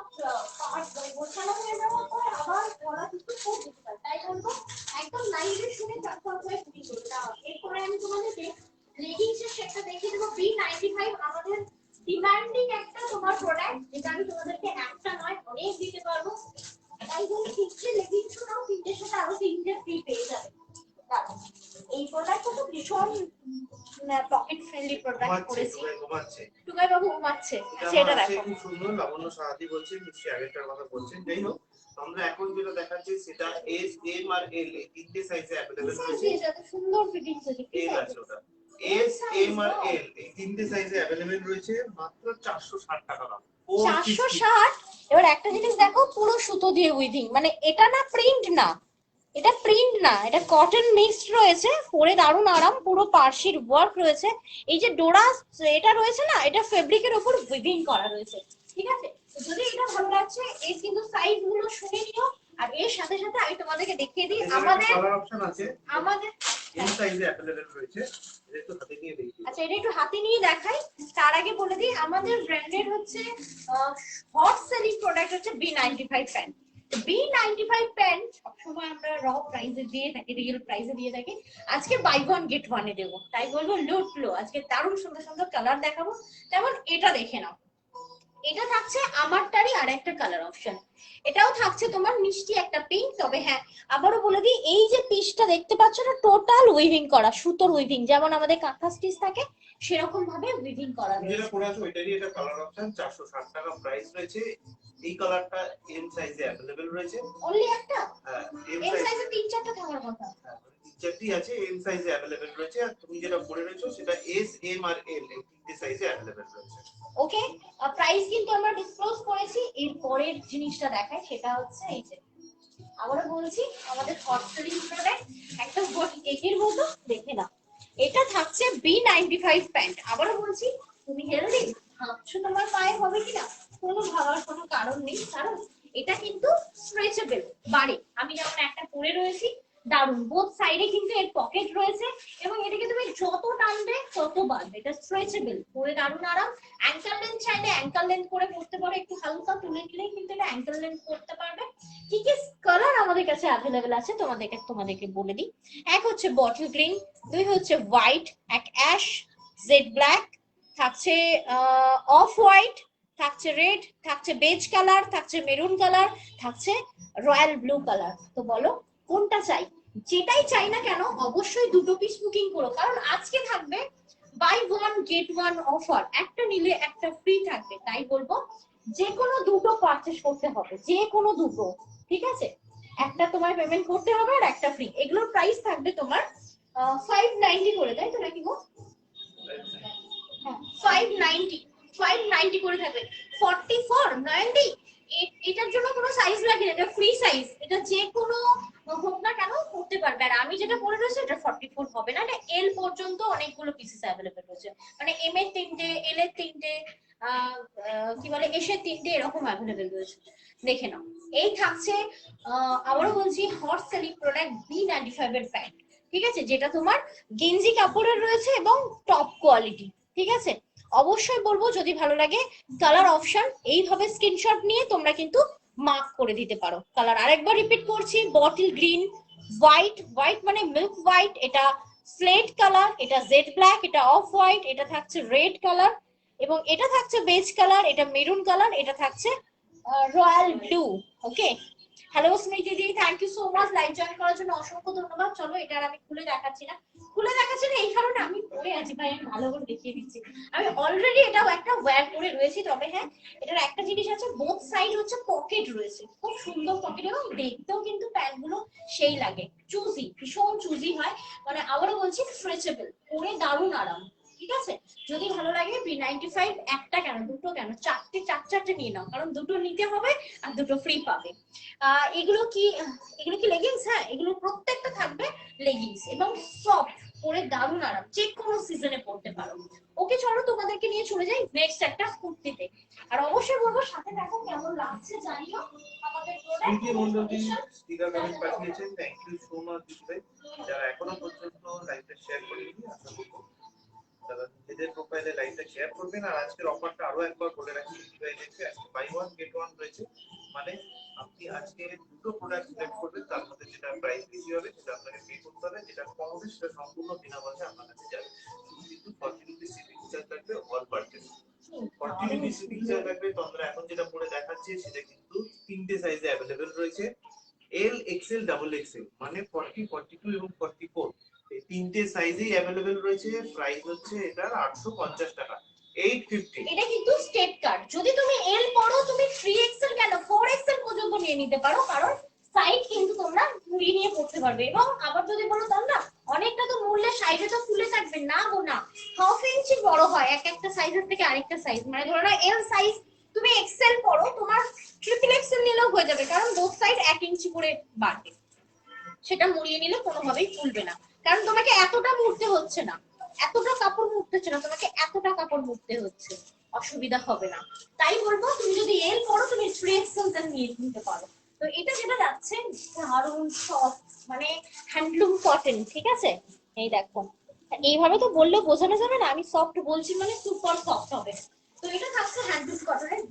পার্ট গোছানো হয়ে যাওয়ার পর আবার বলা কিন্তু খুব ডিফিকাল্ট, তাই বলবো একদম লাইভে শুনে তারপর করে কুর্তি করতে। এরপরে আমি তোমাদেরকে লেগিংস এর সেটটা দেখিয়ে দেবো। B95 আমাদের ডিমান্ডিং একটা তোমার প্রোডাক্ট, যেটা আমি তোমাদেরকে একটা নয় অনেক দিতে পারবো। তাই বলে তিনটে লেগিংস নাও, তিনটের সাথে আরো তিনটে ফ্রি পেয়ে যাবে। এই প্রোডাক্টটা তো ভীষণ পকেট ফ্রেন্ডলি প্রোডাক্ট করেছি। টুকাই বাবু ঘুমাচ্ছে, সেটা দেখো খুব সুন্দর। লাবণ্য সাহাদি বলছে নিশ্চয়ই আগেরটার কথা বলছেন। যাই হোক, আমরা এখন যেটা দেখাচ্ছি সেটা এস এম আর এল এই তিনটে সাইজে अवेलेबल রয়েছে। সুন্দর ফিটিংস আছে, ঠিক আছে, ওটা এস এম আর এল এই তিনটে সাইজে अवेलेबल রয়েছে, মাত্র 460 টাকা দাম। 460। এবার একটা জিনিস দেখো, পুরো সুতো দিয়ে উইভিং, মানে এটা না প্রিন্ট না, এটা প্রিন্ট না, এটা কটন মিক্সড রয়েছে, পরে দারুণ আরাম, পুরো পার্সির ওয়ার্ক রয়েছে। এই যে ডোরা এটা রয়েছে না, এটা ফেব্রিকের উপর উইভিং করা রয়েছে। ঠিক আছে, যদি এটা ভালো লাগছে এর কিন্তু সাইজ গুলো শুনে নিও। আর এর সাথে সাথে আমি তোমাদেরকে দেখিয়ে দিই আমাদের কালার অপশন আছে, আমাদের এই সাইজে अवेलेबल রয়েছে। এটা একটু হাতে নিয়ে দেখি। আচ্ছা এটা একটু হাতে নিয়ে দেখাই, তার আগে বলে দিই আমাদের ব্র্যান্ডেড হচ্ছে হট সেলিং প্রোডাক্ট হচ্ছে B95 প্যান্ট। B95 প্যান্ট সবসময় আমরা র প্রাইসে দিয়ে থাকি, রিয়েল প্রাইসে দিয়ে থাকি। আজকে বাই ওয়ান গেট ওয়ানে দেবো, তাই বলবো লুটলো। আজকে দারুণ সুন্দর সুন্দর কালার দেখাবো। যেমন এটা দেখে নাও, এটা থাকছে আমারটারই আর একটা কালার অপশন। এটাও থাকছে তোমার মিষ্টি একটা পিঙ্ক। তবে হ্যাঁ আবারও বলে দিই, এই যে পিসটা দেখতে পাচ্ছ না, টোটাল উইভিং করা, সুতোর উইভিং, যেমন আমাদের কাঁথা স্টিচ থাকে সেরকম ভাবে উইভিং করা রয়েছে। যেটা পরে আছে ওইটারই এটা কালার অপশন, 460 টাকা প্রাইস রয়েছে। এই কালারটা এম সাইজে अवेलेबल রয়েছে। অনলি একটা? হ্যাঁ, এম সাইজে তিন চারটা থাকার কথা। চারটি আছে, এম সাইজে अवेलेबल রয়েছে। আর তুমি যেটা পরে রয়েছো সেটা এস এম আর এল এই তিনটে সাইজে अवेलेबल রয়েছে। ওকে, প্রাইস কিন্তু আমরা ডিসক্লোজ করেছি। এর পরের জিনিসটা দেখাই, সেটা হচ্ছে এই যে আবারও বলছি আমাদের হট সেলিং প্রোডাক্ট, একটা কেকের মতো দেখে না। এটা থাকছে B95 প্যান্ট। আবারও বলছি, তুমি হেলদি ভাবছো তোমার পায়ে হবে কিনা, কোনো ভাবার কোনো কারণ নেই, কারণ এটা কিন্তু স্ট্রেচেবল। বাড়ে আমি যেমন একটা পরে রয়েছি, দারুন, বোথ সাইডে কিন্তু এর পকেট রয়েছে, এবং এটাকে তুমি যত টানবে তত বাড়বে। এটা স্ট্রেচেবল, পরে দারুণ আরাম। অ্যাঙ্কেল লেন্থ চাইলে অ্যাঙ্কেল লেন্থ করে পড়তে পারো, একটু হালকা তুলে নিলেই কিন্তু এটা অ্যাঙ্কেল লেন্থ করতে পারবে। কি কি কালার আমাদের কাছে অ্যাভেলেবেল আছে তোমাদেরকে বলে দিই। এক হচ্ছে বটল গ্রিন, দুই হচ্ছে হোয়াইট, এক অ্যাশ, জেড ব্ল্যাক, থাকছে অফ হোয়াইট, থাকছে রেড, থাকছে বেজ কালার, থাকছে মেরুন কালার, থাকছে রয়্যাল ব্লু কালার। তো বলো কোনটা চাই? যেটাই চাই না কেন অবশ্যই দুটো পিস বুকিং করো, কারণ আজকে থাকবে buy one get one offer, একটা নিলে একটা ফ্রি থাকবে। তাই বলবো যে কোনো দুটো পারচেস করতে হবে, যে কোনো দুটো। ঠিক আছে, একটা তোমার পেমেন্ট করতে হবে আর একটা ফ্রি। এগুলোর প্রাইস থাকবে তোমার 590 করে, তাই তো নাকি গো? হ্যাঁ 590 করে থাকবে। 4490 এটার জন্য কোনো সাইজ লাগে না, এটা ফ্রি সাইজ, এটা যে কোনো হোক না কেন করতে পারবে। আর আমি যেটা পরে রয়েছে এটা 44 হবে না, এটা এল পর্যন্ত অনেকগুলো পিসেস অ্যাভেলেবেল রয়েছে, মানে এম এর তিনটে, এল এর তিনটে, কি বলে এস এর তিনটে, এরকম অ্যাভেলেবেল রয়েছে। দেখে নাও, এই থাকছে আবারও বলছি হট সেলিং প্রোডাক্ট B95 এর প্যান্ট। ঠিক আছে, যেটা তোমার গেঞ্জি কাপড়ের রয়েছে এবং টপ কোয়ালিটি। ঠিক আছে, অবশ্যই বলবো যদি ভালো লাগে কালার অপশন এইভাবে স্ক্রিনশট নিয়ে তোমরা কিন্তু মার্ক করে দিতে পারো। কালার আরেকবার রিপিট করছি, বটল গ্রিন, হোয়াইট, হোয়াইট মানে মিল্ক হোয়াইট, এটা স্লেট কালার, এটা জেড ব্ল্যাক, এটা অফ হোয়াইট, এটা থাকছে রেড কালার, এবং এটা থাকছে বেজ কালার, এটা মেরুন কালার, এটা থাকছে royal blue. Okay, hello Smriti দি, thank you so much live join করার জন্য, অসংখ্য ধন্যবাদ। চলো এটা আমি খুলে দেখাচ্ছি না, এই কারণে আমি পরে আছি ভাই, আমি ভালো করে দেখিয়ে দিচ্ছি। আমি অলরেডি এটাও একটা ওয়্যার করে রয়েছি। তবে হ্যাঁ এটার একটা জিনিস আছে, বোথ সাইড হচ্ছে পকেট রয়েছে, খুব সুন্দর পকেট, এবং দেখতেও কিন্তু প্যান্ট গুলো সেই লাগে, চুজি, ভীষণ চুজি হয়। মানে আবারও বলছি স্ট্রেচেবল, পরে দারুণ আরাম। ঠিক আছে, যদি ভালো লাগে B95 একটা কেন দুটো কেন চারটে নিয়ে নাও, কারণ দুটো নিতে হবে আর দুটো ফ্রি পাবে। এগুলো কি লেগিংস? হ্যাঁ এগুলো প্রত্যেকটা থাকবে লেগিংস, এবং সফট পরে দারুণ আরাম, যে কোনো সিজনে পড়তে পারো। ওকে চলো তোমাদেরকে নিয়ে চলে যাই নেক্সট একটা কুর্তিতে। আর অবশ্যই বলবো সাথে দেখো কেমন লাগছে জানিও আমাদের সুইটি মন্ডলী প্রোডাক্ট। স্টিকার কমেন্ট পাঠিয়েছেন, থ্যাংক ইউ সো মাচ দিদি ভাই। যারা এখনো পর্যন্ত লাইভটা শেয়ার করেনি, আশা করবো তারা নিজেদের প্রোফাইলে লাইভটা শেয়ার করবেন। আর আজকের অফারটা আরো একবার বলে রাখি দিদি ভাই, দেখবে আজকে বাই ওয়ান গেট ওয়ান রয়েছে, মানে আপনি আজকে দুটো প্রোডাক্ট সিলেক্ট করবেন, তার মধ্যে যেটা প্রাইস বেশি হবে সেটা আপনাকে পে করতে হবে, যেটা কম হবে সেটা সম্পূর্ণ বিনামূল্যে আপনার কাছে যাবে। শুধু কিন্তু 40 রুপিস শিপিং চার্জ লাগবে all purchase. 40 rupees shipping charge লাগবে। তো আমরা এখন যেটা পরে দেখাচ্ছি সেটা কিন্তু তিনটে সাইজে अवेलेबल রয়েছে, এল এক্সএল ডাবল এক্সএল, মানে 40, 42 এবং 44 এই তিনটে সাইজেই अवेलेबल রয়েছে। প্রাইস হচ্ছে এটার 850 টাকা, 850। এটা কিন্তু স্টেট কার্ড, যদি তুমি এল পড়ো তুমি 3XL কেন 4XL পর্যন্ত নিয়ে নিতে পারো, কারণ সাইজ কিন্তু তোমরা ঘুরিয়ে নিয়ে পড়তে পারবে। এবং আবার যদি বলো তাও না অনেকটা তো মূল্যের সাইজে তো ফুলে থাকবে না গো না, হাফ ইঞ্চি বড় হয় এক একটা সাইজের থেকে আরেকটা সাইজ। মানে ধরো না এল সাইজ তুমি এক্সেল পড়ো, তোমার ট্রিপল এক্সেল নিলেও হয়ে যাবে, কারণ বোথ সাইড 1 ইঞ্চি করে বাড়বে, সেটা মুড়িয়ে নিলে কোনোভাবেই ফুলবে না, কারণ তোমাকে এতটা মুড়তে হচ্ছে না, এতটা কাপড় মুড়তে হচ্ছে না, তোমাকে এতটা কাপড় মুড়তে হচ্ছে, অসুবিধা হবে না। তাই বলবো তুমি যদি এল পড়ো তুমি 3XL নিয়ে নিতে পারো। তো এটা যেটা যাচ্ছে দারুণ সফট, মানে হ্যান্ডলুম কটন, ঠিক আছে? এই দেখো এইভাবে তো বললেও বোঝানো যাবে না, আমি সফট বলছি মানে সুপার সফট হবে। তো এটা থাকছে হ্যান্ডলুম কটনের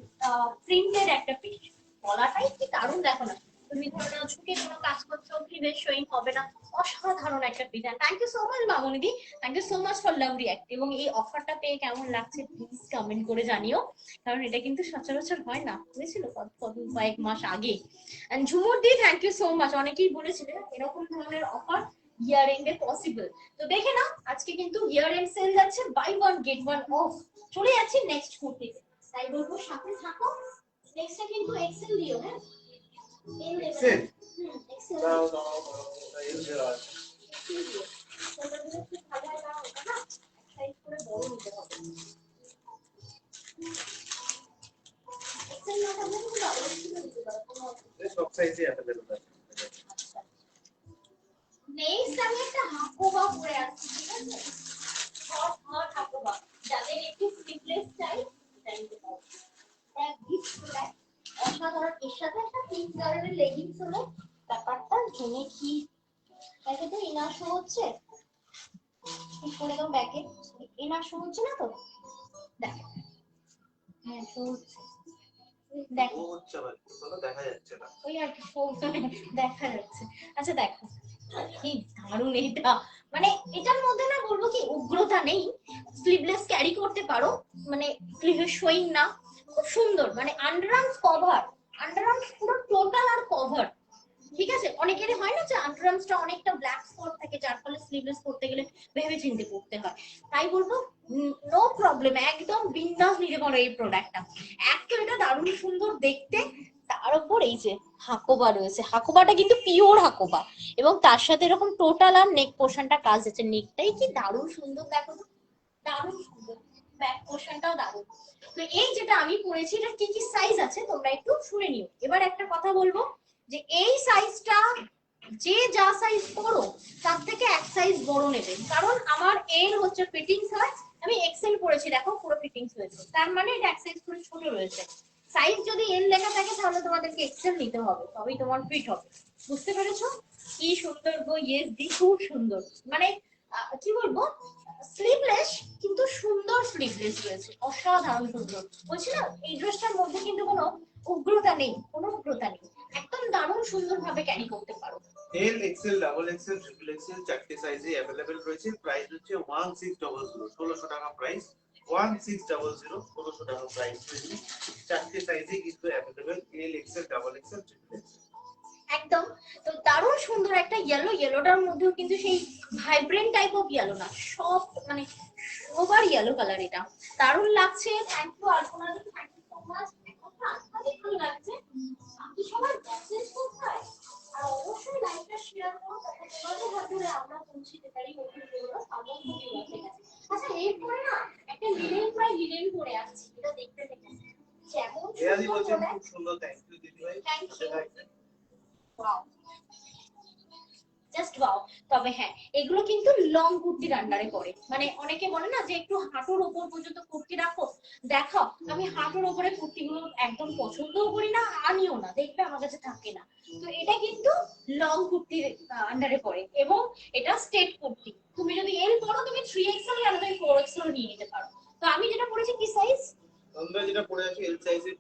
প্রিন্টের একটা পিস, গলাটাই কি দারুণ দেখো না, তুমি ধরো ঝুঁকে কোনো কাজ করছো ফিভের শোয়িং হবে না, অসাধারণ একটা design. Thank you so much মামনিদি, thank you so much for love react. এবং এই অফারটা পেয়ে কেমন লাগছে প্লিজ কমেন্ট করে জানিও, কারণ এটা কিন্তু সচরাচর হয় না, হয়েছিল কয়েক মাস আগে। এন্ড ঝুমুর দি থ্যাংক ইউ সো মাচ, অনেকেই বলেছিলেন এরকম ধরনের অফার ইয়ার এন্ডে পসিবল। তো দেখে না আজকে কিন্তু ইয়ার এন্ড সেল যাচ্ছে, buy one get one off. চলে যাচ্ছি নেক্সট কুর্তিতে, তাই বলবো সাথে থাকো। নেক্সটটা কিন্তু এক্সেল দিও, হ্যাঁ এক্সেল এক্সেল দাও দাও এল দেওয়া আছে। সব সাইজে अवेलेबल আছে। নেক্সট আমি একটা হাকোবা পরে আসছি, ঠিক আছে? হট হট হাকোবা, যাদের একটু স্লিভলেস চাই সেটা নিতে পারো। এক গিফট ব্যাগ অসাধারণ, এর সাথে একটা পিঙ্ক কালারের লেগিংস হলো ব্যাপারটা জমে কি। ব্যাগে তো ইনার শো হচ্ছে, ঠিক করে দাও ব্যাগে, ইনার শো হচ্ছে না তো? দেখো, হ্যাঁ শো হচ্ছে, দেখো ও হচ্ছে আবার কোনো দেখা যাচ্ছে না। ওই আর কি শো দেখা যাচ্ছে। আচ্ছা দেখো কি দারুণ এটা, মানে এটার মধ্যে না বলবো কি উগ্রতা নেই, স্লিভলেস ক্যারি করতে পারো, মানে স্লিভের শোয়িং না, খুব সুন্দর, মানে আন্ডারআর্মস কভার, আন্ডারআর্মস পুরো টোটাল আর কভার, ঠিক আছে? অনেকেরই হয় না যে আন্ডারআর্মসটা অনেকটা ব্ল্যাক স্পট থাকে, যার ফলে স্লিভলেস করতে গেলে ভেবে চিন্তে করতে হয়। তাই বলবো নো প্রবলেম, একদম বিন্দাস নিতে পারো এই প্রোডাক্টটা। এক তো এটা দারুণ সুন্দর দেখতে, তার উপর এই যে হাকোবা রয়েছে, হাকোবাটা কিন্তু পিওর হাকোবা, এবং তার সাথে এরকম টোটাল আর নেক পোর্শনটা কাজ আছে, নেকটাই কি দারুণ সুন্দর দেখো তো, দারুণ সুন্দর, ব্যাক পোর্শনটাও দারুণ। তো এই যেটা আমি পরেছি এটা কি কি সাইজ আছে তোমরা একটু শুনে নিও। এবার একটা কথা বলবো যে এই সাইজটা যে যা সাইজ পরো তার থেকে এক সাইজ বড় নেবে, কারণ আমার এর হচ্ছে ফিটিংস হয়, আমি এক্সেল পরেছি দেখো পুরো ফিটিংস হয়েছে, তার মানে এটা এক সাইজ করে ছোট রয়েছে। সাইজ যদি এল লেখা থাকে তাহলে তোমাদেরকে এক্সেল নিতে হবে, তবেই তোমার ফিট হবে। বুঝতে পেরেছো? কি সুন্দর গো, ইয়েস দি খুব সুন্দর, মানে কি বলবো স্লিভলেস কিন্তু সুন্দর স্লিভলেস রয়েছে, অসাধারণ সুন্দর। বলছি না এই ড্রেসটার মধ্যে কিন্তু কোনো উগ্রতা নেই, কোনো উগ্রতা নেই, একদম দারুণ সুন্দর ভাবে ক্যারি করতে পারো। এল XL double XL triple XL চারটি সাইজে अवेलेबल রয়েছে। প্রাইস হচ্ছে 1600, 1600 টাকা প্রাইস, 1600, 1600 টাকা প্রাইস রয়েছে। চারটি সাইজে কিন্তু available L XL double XL triple XL. একদম। তো দারুণ সুন্দর একটা ইয়েলো, ইয়েলোটার মধ্যেও কিন্তু সেই ভাইব্রেন্ট টাইপ অফ ইয়েলো না, সফট মানে সোবার ইয়েলো কালার, এটা দারুণ লাগছে। থ্যাংক ইউ আলপনা দি, থ্যাংক ইউ সো মাচ, ভালো লাগছে। আপনি সবাই মেসেজ কোথায়, আর অবশ্যই লাইভটা শেয়ার করো যাতে তোমাদের হাত ধরে আমরা পৌঁছতে পারি ওখানে যেগুলো সামগ্রী আছে। আচ্ছা এরপরে না একটা লিনেন বাই লিনেন পরে আসছি, এটা দেখতে দেখতে যেমন এয়াদি সুন্দর বলছেন প্রোডাক্ট। খুব সুন্দর, থ্যাংক ইউ দিদি ভাই। Thank you. সাথে থাকবেন। Wow, just wow. তবে হ্যাঁ, এগুলো কিন্তু লং কুর্তির আন্ডারে পড়ে, মানে অনেকে বলে না যে একটু হাঁটুর ওপর পর্যন্ত কুর্তি রাখো, দেখো আমি হাঁটুর ওপরে কুর্তিগুলো একদম পছন্দও করি না, আনিও না, দেখবে আমার কাছে থাকে না। তো এটা কিন্তু লং কুর্তির আন্ডারে পড়ে, এবং এটা স্টেট কুর্তি। তুমি যদি এল পরো, তুমি 3XL আর তুমি 4XL নিয়ে নিতে পারো। তো আমি যেটা পরেছি কি সাইজ, আমরা যেটা পরে আছি এল সাইজে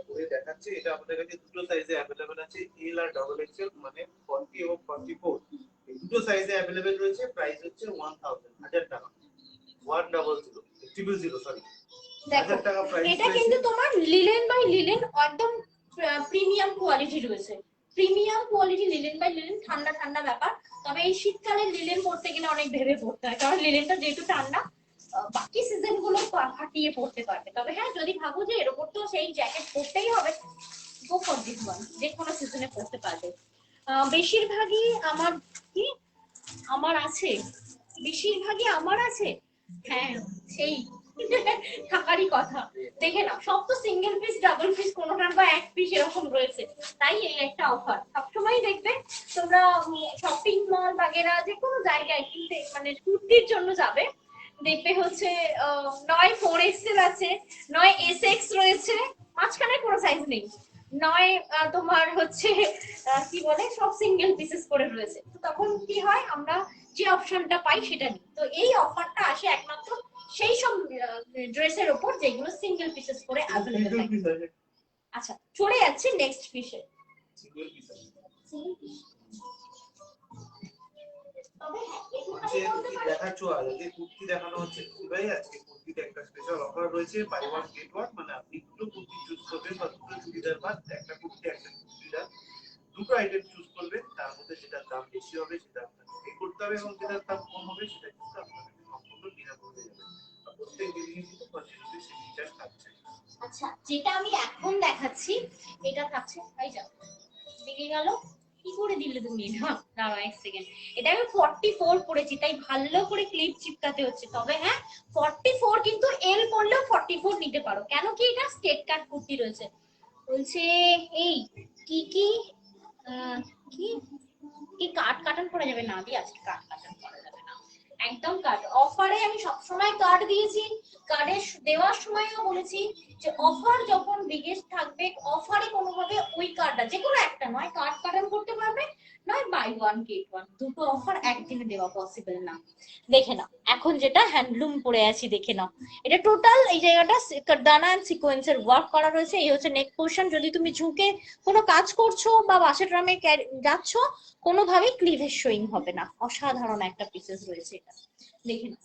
পরে দেখাচ্ছি, এটা আমাদের কাছে দুটো সাইজে অ্যাভেলেবেল আছে, এল আর ডবল এক্সেল, মানে 40 এবং 44, এই দুটো সাইজে অ্যাভেলেবেল রয়েছে। প্রাইস হচ্ছে 1000 টাকা, 100 সরি দেখো 1000 টাকা প্রাইস এটা রয়েছে। কিন্তু তোমার লিলেন বাই লিলেন, একদম প্রিমিয়াম কোয়ালিটি রয়েছে, premium quality linen by linen, ঠান্ডা ঠান্ডা ব্যাপার। তবে এই শীতকালে লিলেন পরতে গেলে অনেক ভেবে পড়তে হয়, কারণ লিলেনটা যেহেতু ঠান্ডা, বাকি সিজন গুলো ফাটিয়ে পড়তে পারবে। তবে হ্যাঁ, যদি ভাবো যে এর উপর তো সেই জ্যাকেট পরতেই হবে, গো ফর দিস ওয়ান, যে কোনো সিজনে পরতে পারবে। বেশিরভাগই আমার কি আমার আছে, বেশিরভাগই আমার আছে, হ্যাঁ সেই থাকারই কথা। দেখে না, সব তো সিঙ্গেল পিস ডাবল পিস, কোনোটার বা এক পিস এরকম রয়েছে। তাই এই একটা অফার সবসময় দেখবে তোমরা শপিং মল বাগেরা যে কোনো জায়গায় কিনতে, মানে কুর্তির জন্য যাবে, দেখবে হচ্ছে নয় 4XL আছে, নয় SX রয়েছে, মাঝখানে কোনো সাইজ নেই, নয় তোমার হচ্ছে কি বলে সব সিঙ্গেল পিসেস করে রয়েছে। তো তখন কি হয়, আমরা যে অপশনটা পাই সেটা নিই। তো এই অফারটা আসে একমাত্র সেই সব ড্রেসের উপর যেগুলো সিঙ্গেল পিসেস করে অ্যাভেলেবল সিঙ্গেল থাকে। পিস আছে, আচ্ছা, চলে যাচ্ছে নেক্সট পিসে। সিঙ্গেল পিস আছে। তবে হ্যাঁ, হচ্ছে দেখাচ্ছ, আর যে কুর্তি দেখানো হচ্ছে ভাই, আজকে কুর্তিতে একটা স্পেশাল অফার রয়েছে, বাই ওয়ান গেট ওয়ান, মানে আপনি দুটো কুর্তি চুজ করবেন বা দুটো চুড়িদার বাদ একটা কুর্তি একটা চুড়িদার, দুটো আইটেম চুজ করবেন, তার মধ্যে যেটার দাম বেশি হবে সেটা আপনাকে পে করতে হবে, এবং যেটার দাম কম হবে সেটা কিন্তু আপনাকে সম্পূর্ণ বিনামূল্যে যাবে। আর প্রত্যেক দিনই কিন্তু 50 রুপি শিপিং চার্জ থাকছে। আচ্ছা, যেটা আমি এখন দেখাচ্ছি এটা থাকছে, এই যা দিকে গেল, কি করে দিলে তুমি, না দাঁড়াও এক সেকেন্ড, এটা আমি 44 পড়েছি, তাই ভালো করে ক্লিপ চিপকাতে হচ্ছে। তবে হ্যাঁ, 44 কিন্তু এল পড়লেও 44 নিতে পারো, কেন কি এটা স্টেট কাট কুর্তি রয়েছে। বলছে এই কি কি আহ, কি কি কাট কাটান করা যাবে না, দিয়ে আজকে কাট কাটান করা যাবে না, একদম কাট অফারে আমি সবসময় কার্ড দিয়েছি, কার্ডের দেওয়ার সময়ও বলেছি যে অফার যখন বিগেস্ট থাকবে, অফারে কোনোভাবে ওই কার্ডটা যে কোনো একটা, নয় কার্ড কাটান করতে পারবে, নয় বাই ওয়ান গেট ওয়ান, দুটো অফার একদিনে দেওয়া পসিবল না। দেখে নাও এখন যেটা হ্যান্ডলুম পরে আছি, দেখে নাও এটা টোটাল এই জায়গাটা কারদানা এন্ড সিকোয়েন্সের ওয়ার্ক করা রয়েছে। এই হচ্ছে নেক পোর্শন, যদি তুমি ঝুঁকে কোনো কাজ করছো বা বাসে ট্রামে যাচ্ছ, কোনোভাবেই ক্লিভেজ শোয়িং হবে না, অসাধারণ একটা পিসেস রয়েছে এটা, দেখে নাও।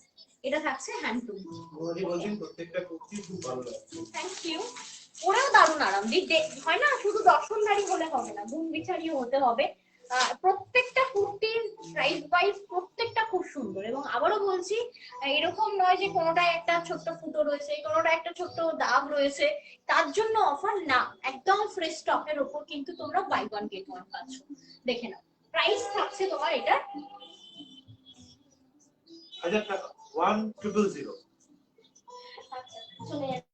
এটা থাকছে হ্যান্ডলুম। মোদি বলছেন প্রত্যেকটা কুর্তি খুব ভালো লাগছে। Thank you. ওরাও দারুণ আরাম হয় না, শুধু দর্শনধারী হলে হবে না, গুণ বিচারীও হতে হবে। প্রত্যেকটা কুর্তির প্রাইস ওয়াইজ প্রত্যেকটা খুব সুন্দর, এবং আবারও বলছি এরকম নয় যে কোনোটায় একটা ছোট্ট ফুটো রয়েছে, কোনোটা একটা ছোট্ট দাগ রয়েছে, তার জন্য অফার না, একদম ফ্রেশ স্টকের উপর কিন্তু তোমরা বাই ওয়ান গেট ওয়ান পাচ্ছ। দেখে নাও, প্রাইস থাকছে তোমার এটা 1000 টাকা, 1000। আচ্ছা চলে যাচ্ছে।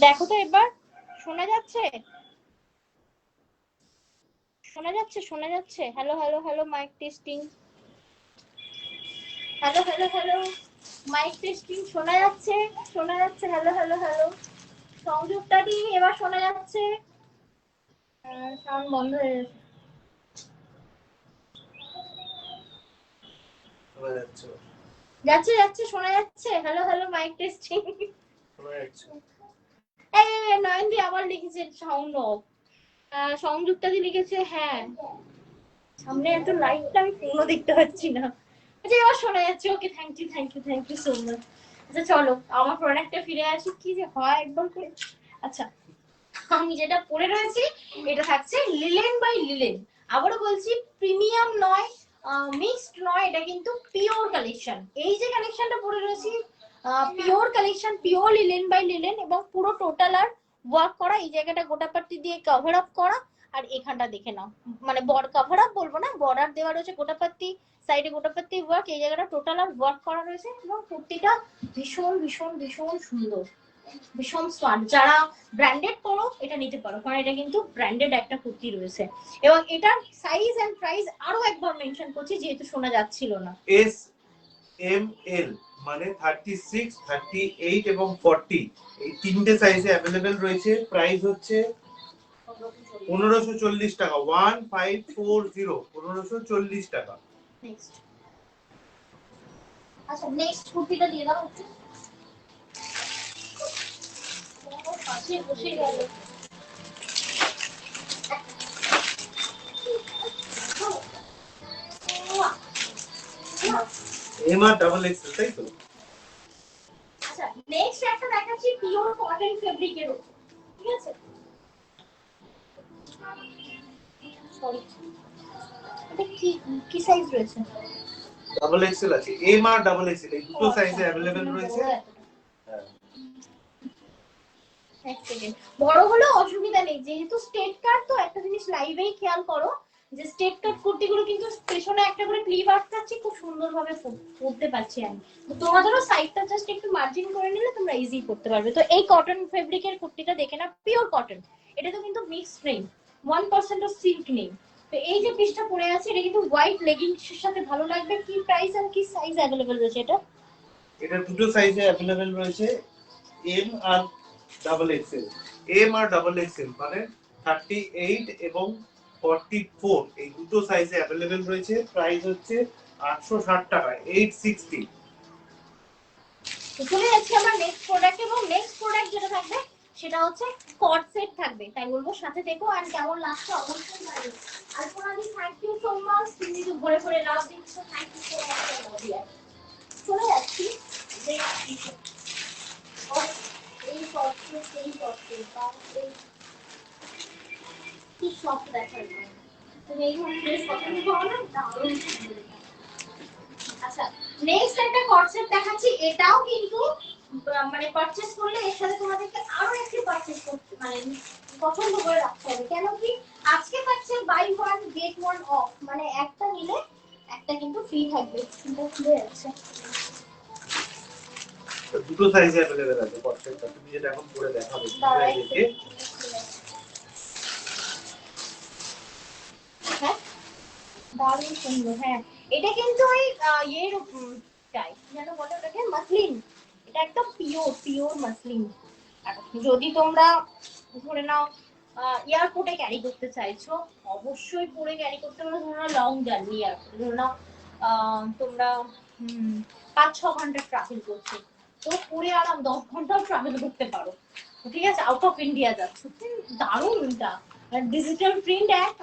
দেখো তো এবার শোনা যাচ্ছে, শোনা যাচ্ছে, শোনা যাচ্ছে? Hello hello hello, mike testing. Hello hello hello, mike testing. শোনা যাচ্ছে, শোনা যাচ্ছে? হ্যালো হ্যালো হ্যালো, সংযোগটা দিই, এবার শোনা যাচ্ছে? সাউন্ড বন্ধ হয়ে গেছে। শোনা যাচ্ছে, যাচ্ছে যাচ্ছে, শোনা যাচ্ছে? Hello hello, mike testing. শোনা যাচ্ছে। এই নয়নদি আবার লিখেছে সাউন্ড অফ। সংযুক্তাদি লিখেছে হ্যাঁ। সামনে এত লাইটটা আমি পুরো দেখতে পাচ্ছি না। আচ্ছা এবার শোনা যাচ্ছে, okay, thank you thank you thank you so much. আচ্ছা চলো আমার প্রোডাক্টে ফিরে আসি, কি যে হয় একবার করে। আচ্ছা, আমি যেটা পরে রয়েছি এটা থাকছে লিলেন বাই লিলেন। আবারও বলছি, প্রিমিয়াম নয়, মিক্সড নয়, এটা কিন্তু পিওর কালেকশন। এই যে কালেকশনটা পরে রয়েছি pure collection, pure linen by linen, এবং পুরো টোটাল আর ওয়ার্ক করা, এই জায়গাটা গোটাপাট্টি দিয়ে কভার আপ করা। আর এখানটা দেখে নাও, মানে বড় কভার আপ বলবো না, বর্ডার দেওয়া রয়েছে গোটাপাট্টি, সাইডে গোটাপাট্টি ওয়ার্ক, এই জায়গাটা টোটাল আর ওয়ার্ক করা রয়েছে। এবং কুর্তিটা ভীষণ ভীষণ ভীষণ সুন্দর, ভীষণ স্মার্ট। যারা ব্র্যান্ডেড করো এটা নিতে পারো, কারণ এটা কিন্তু ব্র্যান্ডেড একটা কুর্তি রয়েছে। এবং এটার সাইজ এন্ড প্রাইস আরো একবার মেনশন করছি যেহেতু শোনা যাচ্ছিল না। এস এম এল মানে 36, 38 এবং 40 এই তিনটে সাইজে अवेलेबल রয়েছে। প্রাইস হচ্ছে 1540 টাকা, 1540, 1540 টাকা। নেক্সট, আচ্ছা নেক্সট কুর্তিটা দিয়ে দাও একটু। পাশে বসে গেল। এম আর ডাবল এক্সেল, তাই তো? আচ্ছা নেক্সট একটা দেখাচ্ছি পিওর কটন ফেব্রিকের উপর, ঠিক আছে? সরি, এটা কি কি সাইজ রয়েছে? ডাবল এক্সেল আছে, এম আর ডাবল এক্সেল এই দুটো সাইজে अवेलेबल রয়েছে। এক সেকেন্ড, বড় হলেও অসুবিধা নেই, যেহেতু স্টেট কাট, তো একটা জিনিস লাইভেই খেয়াল করো যে স্টেট কাট কুর্তিগুলো কিন্তু পেছনে একটা করে ক্লিপ আটকাচ্ছি, খুব সুন্দরভাবে পরতে পারছি আমি। তো তোমাদেরও সাইডটা জাস্ট একটু মার্জিন করে নিলে তোমরা ইজি করতে পারবে। তো এই কটন ফেব্রিকের কুর্তিটা দেখে না, পিওর কটন, এটা তো কিন্তু মিক্সড নেই, 1% অফ সিল্ক নেই। তো এই যে পিসটা পরে আছে এটা কিন্তু হোয়াইট লেগিংস এর সাথে ভালো লাগবে। কি প্রাইস আর কি সাইজ अवेलेबल রয়েছে এটা? এটা দুটো সাইজে अवेलेबल রয়েছে, M R double XL. M R double XL মানে 38 এবং 44 এই দুটো সাইজে अवेलेबल রয়েছে। প্রাইস হচ্ছে 860 টাকা, 860। চলে যাচ্ছি আমার নেক্সট প্রোডাক্ট, এবং নেক্সট প্রোডাক্ট যেটা থাকবে সেটা হচ্ছে কট সেট থাকবে, তাই বলবো সাথে দেখো আর কেমন লাগছে অবশ্যই জানিও। আর কোনাদি থ্যাংক ইউ সো মাচ, তুমি তো ঘুরে ঘুরে লাভ দিচ্ছ, থ্যাংক ইউ সো মাচ। চলে যাচ্ছি যে এই কট সেট, এই কট সেট এই কি সব দেখার জন্য তুমি এই ধরনের ড্রেস পছন্দ করো না, দারুণ সুন্দর। আচ্ছা নেক্সট একটা কট সেট দেখাচ্ছি, এটাও কিন্তু মানে পারচেজ করলে এর সাথে তোমাদেরকে আরো একটি পারচেজ করতে মানে পছন্দ করে রাখতে হবে। কেন কি আজকে পাচ্ছে buy one get one off, মানে একটা নিলে একটা কিন্তু ফ্রি থাকবে। কিন্তু খুলে যাচ্ছে, দুটো সাইজে अवेलेबल আছে কটসেটটা, তুমি যেটা এখন পরে দেখাবে ভিউয়ারদেরকে। হ্যাঁ দারুণ সুন্দর। হ্যাঁ এটা কিন্তু ওই ইয়ের টাই যেন বলে ওটাকে, মাসলিন। এটা একদম পিওর পিওর মাসলিন। আর যদি তোমরা ধরে নাও এয়ারপোর্টে ক্যারি করতে চাইছো, অবশ্যই পরে ক্যারি করতে পারো। ধরে নাও লং জার্নি এয়ারপোর্টে, ধরে নাও তোমরা 5-6 ঘন্টা ট্রাভেল করছো, তো পরে আরাম 10 ঘন্টাও ট্রাভেল করতে পারো। ঠিক আছে, আউট অফ ইন্ডিয়া যাচ্ছ, দারুণ। এটা ডিজিটাল প্রিন্ট এক,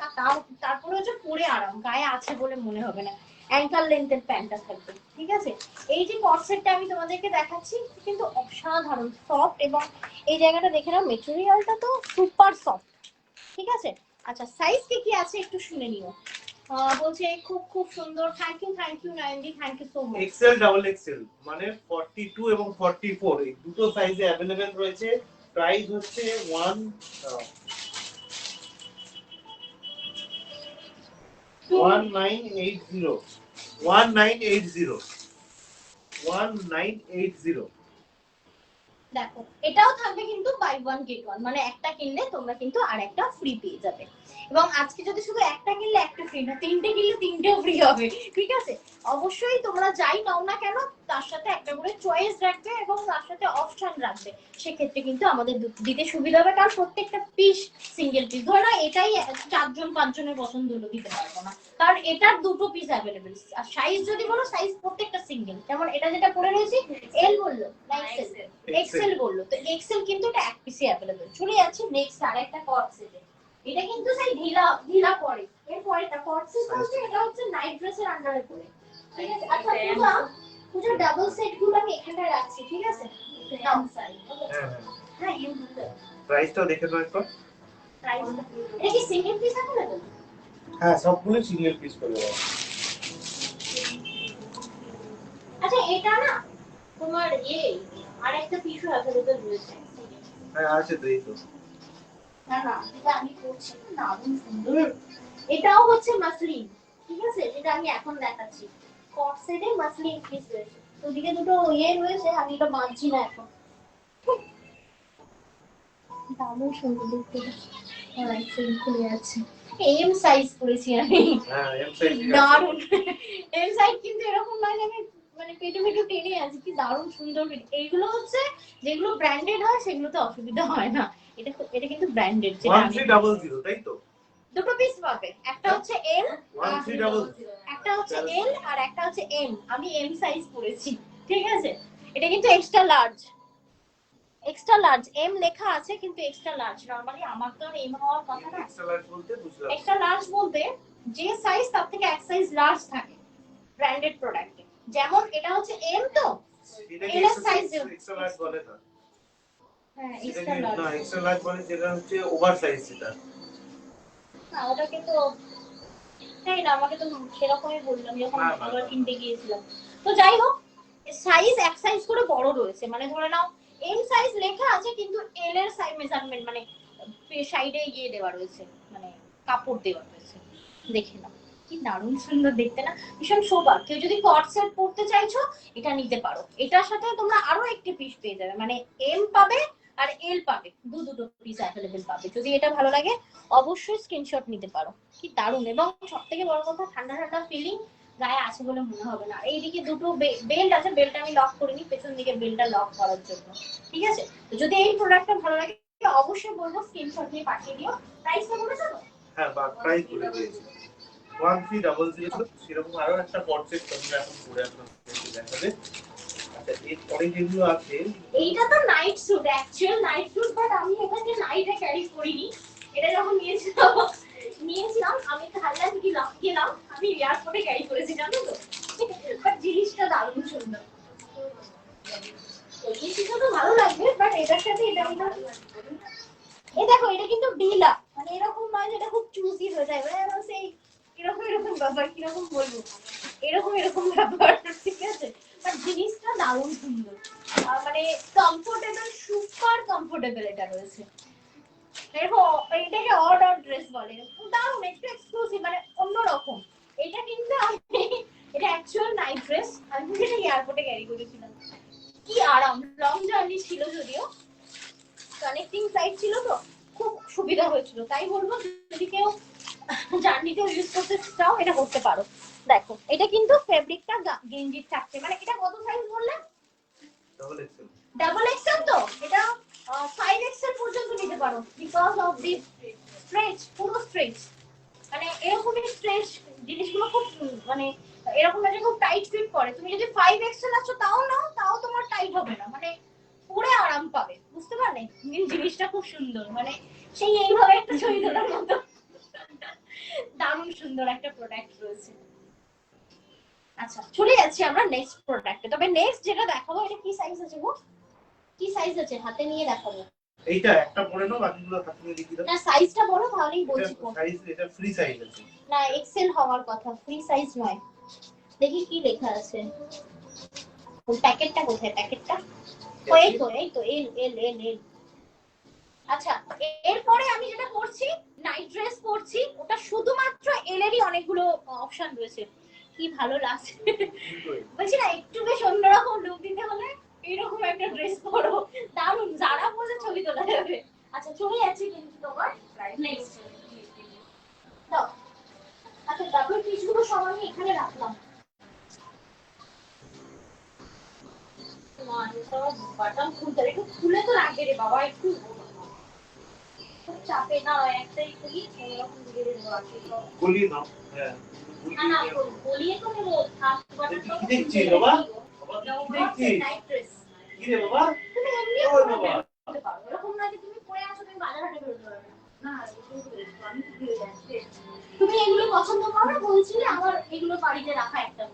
তারপরে হচ্ছে পরে আরাম, গায়ে আছে বলে মনে হবে না। অ্যাঙ্কাল লেন্থের প্যান্টটা থাকবে, ঠিক আছে? এই যে কটসেটটা আমি তোমাদেরকে দেখাচ্ছি কিন্তু অসাধারণ সফট, এবং এই জায়গাটা দেখে নাও মেটেরিয়ালটা তো সুপার সফট, ঠিক আছে? আচ্ছা সাইজ কি আছে একটু শুনে নিও। বলছে খুব খুব সুন্দর, থ্যাংক ইউ নাইনদি, thank you so much. XL double XL মানে 42 এবং 44 এই দুটো সাইজে अवेलेबल রয়েছে। প্রাইস হচ্ছে 1980, 1980, 1980। দেখো এটাও থাকবে কিন্তু বাই ওয়ান গেট ওয়ান, মানে একটা কিনলে তোমরা কিন্তু আর একটা ফ্রি পেয়ে যাবে। এবং আজকে যদি শুধু একটা কিনলে একটা ফ্রি না, তিনটে কিনলে তিনটেও ফ্রি হবে, ঠিক আছে? অবশ্যই তোমরা যাই নাও না কেন তার সাথে একটা করে চয়েস রাখবে এবং তার সাথে অপশন রাখবে, সেক্ষেত্রে কিন্তু আমাদের দিতে সুবিধা হবে। কারণ প্রত্যেকটা পিস সিঙ্গেল পিস, ধরো না এটাই 4 জন 5 জনের পছন্দ হলো, দিতে পারবো না, কারণ এটার দুটো পিস অ্যাভেলেবেল। আর সাইজ যদি বলো, সাইজ প্রত্যেকটা সিঙ্গেল। যেমন এটা যেটা পরে রয়েছে এল বললো না এক্সেল, এক্সেল বললো, তো এক্সেল কিন্তু এটা এক পিসে অ্যাভেলেবল। চলে যাচ্ছে নেক্সট আরেকটা কট সেটে। এটা কিন্তু সেই ঢিলা ঢিলা পরে, এর পরেটা কট সেট হচ্ছে, এটা হচ্ছে নাইট ড্রেসের আন্ডারে পরে, ঠিক আছে? আচ্ছা পূজা, পূজা ডাবল সেট গুলো আমি এখানে রাখছি, ঠিক আছে? নাও সাইজ। হ্যাঁ হ্যাঁ এর মধ্যে প্রাইসটাও দেখে নাও একবার। প্রাইস এটা কি সিঙ্গেল পিস অ্যাভেলেবল? হ্যাঁ সবগুলো সিঙ্গেল পিস করে দাও। আচ্ছা এটা না তোমার আরেকটা পিসও অ্যাভেলেবল রয়েছে। হ্যাঁ আছে তো, এই তো। না না এটা আমি করছি না, দারুণ সুন্দর। এটাও হচ্ছে মাসলিন, ঠিক আছে? যেটা আমি এখন দেখাচ্ছি কট সেটে মাসলিন পিস রয়েছে। ওদিকে দুটো রয়েছে, আমি এটা বাঁধছি না এখন। দারুণ সুন্দর দেখতে। অলরাইট সেম খুলে আছে। এম সাইজ করেছি আমি। হ্যাঁ এম সাইজ দারুণ। এম সাইজ কিন্তু এরকম নয় যে আমি মানে পেটে পেটে টেনে আছি, কি দারুণ সুন্দর। এইগুলো হচ্ছে যেগুলো ব্র্যান্ডেড হয় সেগুলোতে অসুবিধা হয় না। এটা এটা কিন্তু ব্র্যান্ডেড, যেটা আমি 1300 তাই তো? দুটো পিস পাবে, একটা হচ্ছে এল, 1300 একটা হচ্ছে এল আর একটা হচ্ছে এম। আমি এম সাইজ পরেছি, ঠিক আছে? এটা কিন্তু extra large, extra large M লেখা আছে কিন্তু এক্সট্রা লার্জ। নরমালি আমার তো আর এম হওয়ার কথা না। এক্সট্রা লার্জ বলতে বুঝলাম। এক্সট্রা লার্জ বলতে যে সাইজ তার থেকে এক সাইজ লার্জ থাকে ব্র্যান্ডেড প্রোডাক্টে। যেমন এটা হচ্ছে এম, তো এল এর সাইজ এক্সট্রা লার্জ বলে না। হ্যাঁ এটা এক্সট্রা কি লার্জ না এক্সট্রা লার্জ বলে যেটা হচ্ছে ওভার সাইজ সেটা। না, ওটা কিন্তু হ্যাঁ না, আমাকে তো সেরকমই বললাম যখন না, আবার কিনতে গিয়েছিলাম। তো যাই হোক, সাইজ এক সাইজ করে বড় রয়েছে, মানে ধরে নাও এম সাইজ লেখা আছে কিন্তু এল এর সাইজ মেজারমেন্ট মানে সাইডে দেওয়া রয়েছে, মানে কাপড় দেওয়া রয়েছে। দেখে নাও কি দারুণ সুন্দর দেখতে না, ভীষণ শোভা। কেউ যদি কট সেট পরতে চাইছো এটা নিতে পারো। এটার সাথে তোমরা আরো একটি পিস পেয়ে যাবে, মানে এম পাবে আর এল পাবে, দুটো পিস অ্যাভেলেবেল পাবে। যদি এটা ভালো লাগে অবশ্যই স্ক্রিনশট নিতে পারো। কি দারুণ, এবং সব থেকে বড় কথা ঠান্ডা ঠান্ডা ফিলিং গায়ে আছে বলে মনে হবে না। এইদিকে দুটো বেল্ট আছে, বেল্ট আমি লক করিনি, পেছন দিকে বেল্টটা লক করার জন্য, ঠিক আছে? তো যদি এই প্রোডাক্টটা ভালো লাগে অবশ্যই বলবো স্ক্রিনশট নিয়ে পাঠিয়ে দিও। প্রাইসটা বলেছো তো? হ্যাঁ প্রাইস বলে দিয়েছি 1300। সেরকম আরো একটা কট সেট তোমরা এখন পরে আপনাদের দেখাবে। আচ্ছা এরপরে যেগুলো আছে এইটা তো night sweet, actual night sweet, but আমি এটাকে নাইটে ক্যারি করিনি। এটা যখন নিয়েছিলাম আমি থাইল্যান্ড গেলাম, আমি এয়ারপোর্টে ক্যারি করেছি, জানো তো? বাট জিনিসটা দারুণ সুন্দর। জিনিসটা তো ভালো লাগবে, বাট এটার সাথে এটা এই দেখো এটা কিন্তু ঢিলা, মানে এরকম নয় যে এটা খুব চুজি হয়ে যায়, মানে সেই এরকম এরকম ব্যাপার, কিরকম বলবো, এরকম ব্যাপার, ঠিক আছে? বাট জিনিসটা দারুণ সুন্দর, মানে কমফোর্টেবল, সুপার কমফোর্টেবল এটা রয়েছে। দেখো এটাকে অর্ডার ড্রেস বলে, দারুণ একটু এক্সক্লুসিভ, মানে অন্যরকম। এটা কিন্তু আমি এটা অ্যাকচুয়াল নাইট ড্রেস, আমি এটা এয়ারপোর্টে ক্যারি করেছিলাম। কি আরাম, লং জার্নি ছিল যদিও, কানেক্টিং ফ্লাইট ছিল তো খুব সুবিধা হয়েছিল। তাই বলবো যদি কেউ জার্নিতে ইউজ করতে চাও এটা করতে পারো। দেখো এটা কিন্তু ফেব্রিকটা গেঞ্জির থাকছে, মানে এটা কত সাইজ বললে? Double XL. ডাবল এক্সেল, তো এটা 5 এক্সেল পর্যন্ত নিতে পারো বিকজ অফ দিস স্ট্রেচ, পুরো স্ট্রেচ, মানে এরকমই স্ট্রেচ। জিনিসগুলো খুব মানে এরকম না যে খুব টাইট ফিট করে। তুমি যদি 5 এক্সেল আছো তাও নাও, তাও তোমার টাইট হবে না, মানে পরে আরাম পাবে, বুঝতে পারলে? জিনিসটা খুব সুন্দর, মানে সেই এইভাবে একটা ছবি তোলার মতো দারুণ সুন্দর একটা প্রোডাক্ট রয়েছে। আচ্ছা চলে যাচ্ছি আমরা নেক্সট প্রোডাক্টে। তবে নেক্সট যেটা দেখাবো এটা কি সাইজ আছে গো? কি সাইজ আছে হাতে নিয়ে দেখাবো? এইটা একটা পরে নাও, বাকিগুলো হাতে নিয়ে দেখিয়ে দাও। না সাইজটা বলো তাহলেই বলছি। সাইজ এটা ফ্রি সাইজ আছে না এক্সেল হওয়ার কথা, ফ্রি সাইজ নয়। দেখি কি লেখা আছে, ওই প্যাকেটটা কোথায়? প্যাকেটটা এই তো এল এল এল এল। আচ্ছা এরপরে আমি যেটা করছি নাইট ড্রেস পরছি, ওটা শুধুমাত্র এল এরই অনেকগুলো অপশন রয়েছে। কি ভালো লাগছে বলছি না, একটু বেশ অন্যরকম লুক দিতে হলে এরকম একটা ড্রেস পরো, আমি এখানে রাখলাম। বাটাম খুলতে একটু খুলে তো রাখবে রে বাবা, একটু চাপে না একটাই খুলি এরকম ধীরে ধীরে আছে তো খুলি নাও। হ্যাঁ না না বলিয়ে তো নেবো হাত বাটাটা কি দেখছিস বাবা? বাবা কি দেখছিস? নাইট্রেস কি রে বাবা? তুমি এমনি ওই বাবা করতে পারো, এরকম না যে তুমি পরে আসো তুমি বাজার হাটে বেরোতে পারবে না। আমি ভুলে যাচ্ছি। তুমি এগুলো পছন্দ করো না বলছিলে, আমার এগুলো বাড়িতে রাখা একটা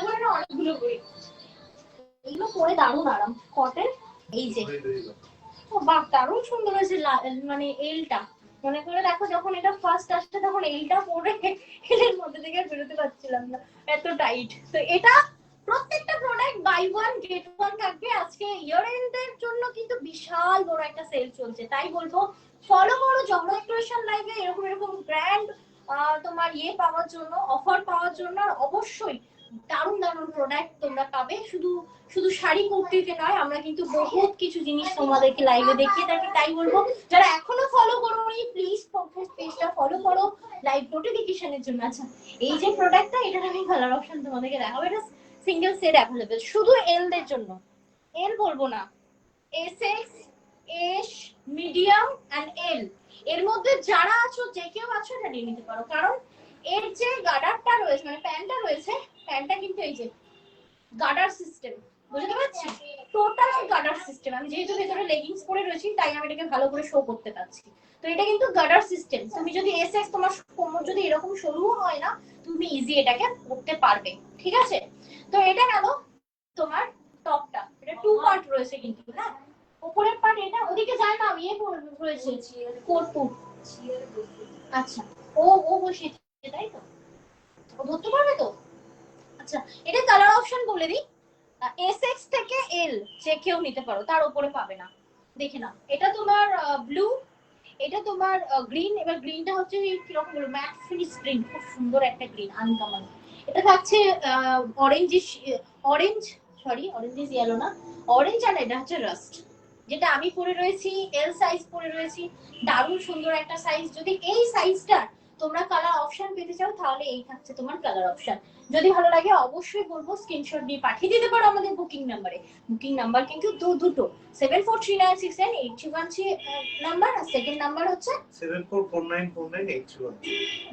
করে না অনেকগুলো বই। এগুলো পরে দারুণ আরাম, কটন। এই যে ও বাহ, দারুণ সুন্দর হয়েছে মানে এলটা। মনে করে দেখো যখন এটা ফার্স্ট আসছে তখন এলটা পরে এর মধ্যে থেকে বেরোতে পারছিলাম না, এত টাইট। তো এটা প্রত্যেকটা product buy one get one থাকবে। আজকে ইয়ার এন্ডের জন্য কিন্তু বিশাল বড় একটা সেল চলছে, তাই বলবো ফলো করো জমরা ক্রিয়েশন লাইভে এরকম এরকম ব্র্যান্ড তোমার পাওয়ার জন্য, অফার পাওয়ার জন্য। আর অবশ্যই দারুণ দারুণ প্রোডাক্ট তোমরা পাবে। শুধু শুধু শাড়ি কুর্তিতে নয়, আমরা কিন্তু বহুত কিছু জিনিস তোমাদেরকে লাইভে দেখিয়ে থাকি। তাই বলবো যারা এখনো ফলো করোনি প্লিজ পেজটা ফলো করো লাইভ নোটিফিকেশনের জন্য। আচ্ছা এই যে প্রোডাক্টটা, এটার আমি কালার অপশন তোমাদেরকে দেখাবো। এটা সিঙ্গেল সেট অ্যাভেলেবেল শুধু এল দের জন্য, এল বলবো না, S X, S, medium and L, এর মধ্যে যারা আছো যে কেউ আছো এটা নিয়ে নিতে পারো। কারণ এর যে গার্ডারটা রয়েছে মানে প্যান্টটা রয়েছে, প্যান্টটা কিন্তু এই যে গার্ডার সিস্টেম, বুঝতে পারছি টোটাল গার্ডার সিস্টেম। আমি যেহেতু ভেতরে লেগিংস পরে রয়েছি তাই আমি এটাকে ভালো করে শো করতে পারছি। তো এটা কিন্তু গার্ডার সিস্টেম, তুমি যদি এস এক্স তোমার কোমর যদি এরকম সরুও হয় না তুমি ইজি এটাকে পরতে পারবে, ঠিক আছে। তো এটা গেল তোমার টপটা, এটা টু পার্ট রয়েছে কিন্তু, হ্যাঁ উপরের পার্ট এটা ওদিকে যায় না, রয়েছে কোট টু। আচ্ছা ও ও বসিয়েছে তাই তো, ও ধরতে পারবে তো। আচ্ছা এটা কালার অপশন বলে দিই, এস থেকে এল যে কেউ নিতে পারো, তার উপরে পাবে না। দেখে নাও এটা তোমার ব্লু, এটা তোমার গ্রিন। এবার গ্রিনটা হচ্ছে কিরকম বলবো, ম্যাট ফিনিশ গ্রিন, খুব সুন্দর একটা গ্রিন আনকমন। এটা থাকছে orangish, orange sorry orange is yellow না, অরেঞ্জ। আর এটা হচ্ছে রাস্ট, যেটা আমি পরে রয়েছি এল সাইজ পরে রয়েছি, দারুণ সুন্দর একটা সাইজ। যদি এই সাইজটা তোমরা কালার অপশন পেতে চাও তাহলে এই থাকছে তোমার কালার অপশন। যদি ভালো লাগে অবশ্যই বলবো স্ক্রিনশট দিয়ে পাঠিয়ে দিতে পারো আমাদের বুকিং নাম্বারে। বুকিং নাম্বার কিন্তু দুটো 7439698313 নাম্বার, আর সেকেন্ড নাম্বার হচ্ছে 7449498313।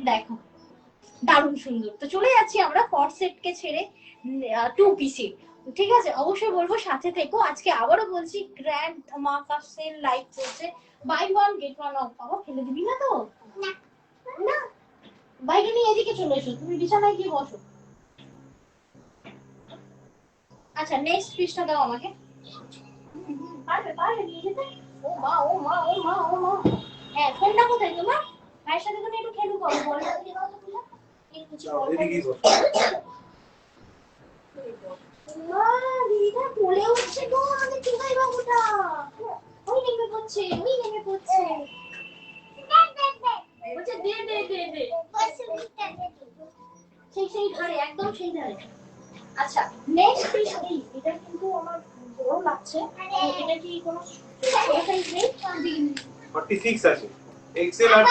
দেখো দারুণ সুন্দর। তো চলে যাচ্ছি আমরা কট সেটকে ছেড়ে টু পিসে, ঠিক আছে। অবশ্যই বলবো সাথে থেকো। আজকে আবারও বলছি গ্র্যান্ড ধামাকা সেল লাইভ চলছে, buy one get one off. বাবা ফেলে দিবি না তো? না না, বাইরে নিয়ে এদিকে চলে এসো, তুমি বিছানায় গিয়ে বসো। আচ্ছা নেক্সট পিসটা দাও আমাকে। পারবে পারবে নিয়ে যেতে। ও মা ও মা ও মা ও মা। হ্যাঁ ফোনটা কোথায় তোমার? ভাইয়ের সাথে তুমি একটু খেলু করো, বলটা দিয়ে দাও তো খুলে। এই কুচি বলটা এদিকেই বস। মা দিদা কোলে উঠছে গো আমাদের চুকাই বাবুটা। ওই নেমে পড়ছে, ওই নেমে পড়ছে। বলছে দে দে দে দে। সেই ধারে, একদম সেই ধারে। আচ্ছা নেক্সট পিস এটা কিন্তু আমার বড় লাগছে। এটা কি কোনো ছোট সাইজ নেই? 46 আছে এক্সেল আর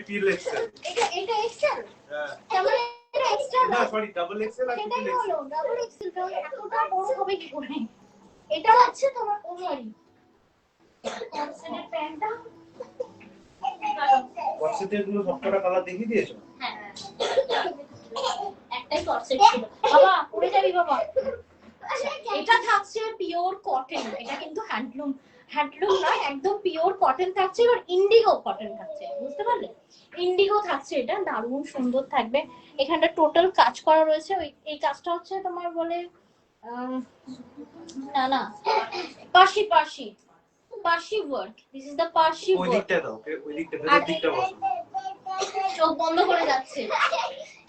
3 এক্সেল। এটা এক্সেল, হ্যাঁ তাহলে এটা এক্সট্রা না সরি ডাবল এক্সেল আর সেটাই ট্রিপল এক্সেল। হলো ডাবল এক্সেল, তাহলে এতটা বড় হবে কি করে? এটা আছে তোমার, ও সরি কনসেন্টের প্যান্টটা। কনসেপ্টের গুলো সবকটা কালার দেখিয়ে দিয়েছো? হ্যাঁ একটাই কনসেপ্ট ছিল বাবা, পড়ে যাবি বাবা। এটা থাকছে পিওর কটন, এটা কিন্তু হ্যান্ডলুম, হ্যান্ডলুম নয় একদম পিওর কটন থাকছে। এবার ইন্ডিগো কটন থাকছে, বুঝতে পারলে? ইন্ডিগো থাকছে, এটা দারুণ সুন্দর থাকবে। এখানটা টোটাল কাজ করা রয়েছে, ওই এই কাজটা হচ্ছে তোমার বলে না না Parsi Parsi Parsi work, this is the Parsi ওই ওয়ার্ক। দিকটা দাও, ওই দিকটা ভেতর দিকটা বসো। চোখ বন্ধ করে যাচ্ছে,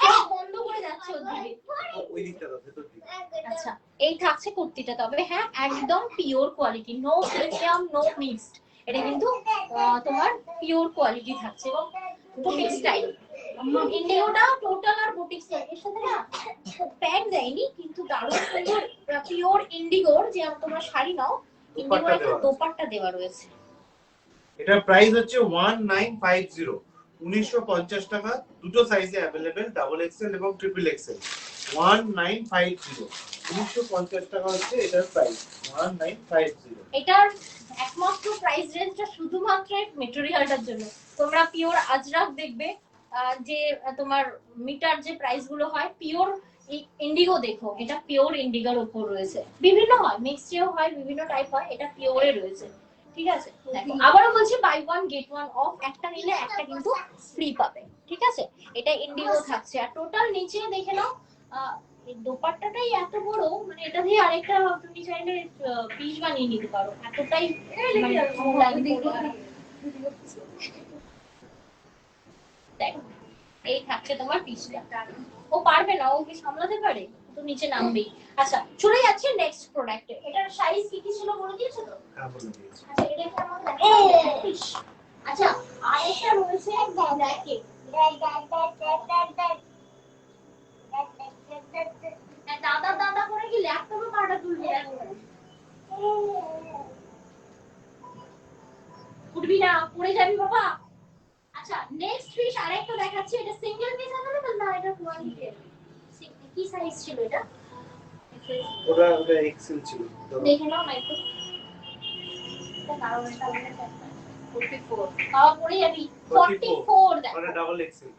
চোখ বন্ধ করে যাচ্ছে ওদিকে। ওই দিকটা দাও, ভেতর দিকে। আচ্ছা এই থাকছে কুর্তিটা, তবে হ্যাঁ একদম pure quality, no premium no mixed. এটা কিন্তু তোমার পিওর কোয়ালিটি থাকছে এবং বুটিক স্টাইল। ইন্ডিগোটা টোটাল আর বুটিক স্টাইল, এর সাথে না প্যান্ট দেয়নি কিন্তু দারুণ সুন্দর পিওর ইন্ডিগোর যে তোমরা শাড়ি নাও ইন্ডিগোর একটা দোপাট্টা দেওয়া রয়েছে। এটার প্রাইস হচ্ছে 1950, 1950 টাকা, দুটো সাইজে अवेलेबल, ডাবল এক্সেল এবং ট্রিপল এক্সেল। 1950, 1950 টাকা হচ্ছে এটার প্রাইস, 1950। এটার একমাত্র প্রাইস রেঞ্জটা শুধুমাত্র ম্যাটেরিয়ালটার জন্য। তোমরা পিওর আজরাক দেখবে, যে তোমার মিটার যে প্রাইস গুলো হয়, পিওর ইন্ডিগো দেখো, এটা পিওর ইন্ডিগোর উপর রয়েছে। বিভিন্ন হয়, মিক্সচার হয়, বিভিন্ন টাইপ হয়, এটা পিওরে রয়েছে। ঠিক আছে, দেখো আবারও বলছি, buy one get one off, একটা নিলে একটা কিন্তু ফ্রি পাবে। ঠিক আছে, এটা ইন্ডিগো থাকছে। আর টোটাল নিচে দেখে নাও, এই দোপাট্টাটাই এত বড়, মানে এটা দিয়ে আরেকটা তুমি চাইলে পিস বানিয়ে নিতে পারো, এতটাই দেখো। এই থাকছে তোমার পিসটা। ও পারবে না, ও কি সামলাতে পারে? তো নিচে নামবেই। আচ্ছা, চলে যাচ্ছে নেক্সট প্রোডাক্টে। এটার সাইজ কি কি ছিল বলে দিয়েছো তো? হ্যাঁ, বলে দিয়েছি। আচ্ছা, এটা কি আমাকে আচ্ছা, আরেকটা রয়েছে জ্যাকেট। দাদা দাদা করে কি ল্যাপটপে পাটা তুলবে? উঠবি না, পড়ে যাবি বাবা। আচ্ছা, নেক্সট ফিশ আরেকটা দেখাচ্ছি। এটা সিঙ্গেল পিস अवेलेबल না, এটা কোয়ালিটি কি সাইজ ছিল এটা? ওটা এক্সেল ছিল। দেখে নাও না একটু, এটা কারণ এটা 44, বাবা পড়ে যাবি। 44 দেখো, ওটা ডাবল এক্সেল,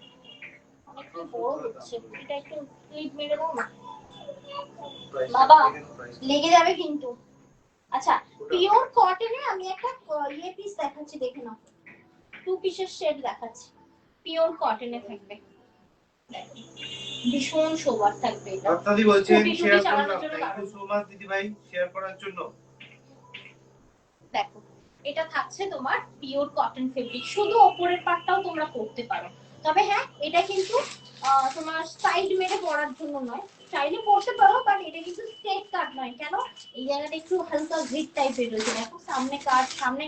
একটু বড় হচ্ছে। এটা একটু ক্লিপ মেরে দাও না বাবা, লেগে যাবে কিন্তু। আচ্ছা, পিওর কটনে আমি একটা ইয়ে পিস দেখাচ্ছি, দেখে নাও। টু পিসের সেট দেখাচ্ছি, পিওর কটনে থাকবে, ভীষণ সোবার থাকবে এটা। আপনাদি বলছেন শেয়ার করলাম, চালানোর জন্য থ্যাংক ইউ সো মাচ দিদি ভাই শেয়ার করার জন্য। দেখো, এটা থাকছে তোমার পিওর কটন ফেব্রিক, শুধু উপরের পাটটাও তোমরা করতে পারো। তবে হ্যাঁ, এটা কিন্তু তোমার সাইড মেরে পরার জন্য নয়, চাইলে পরতে পারো, বাট এটা কিন্তু স্ট্রেট কাট নয়। কেন? এই জায়গাটা একটু হালকা গ্রিপ টাইপের রয়েছে, দেখো সামনে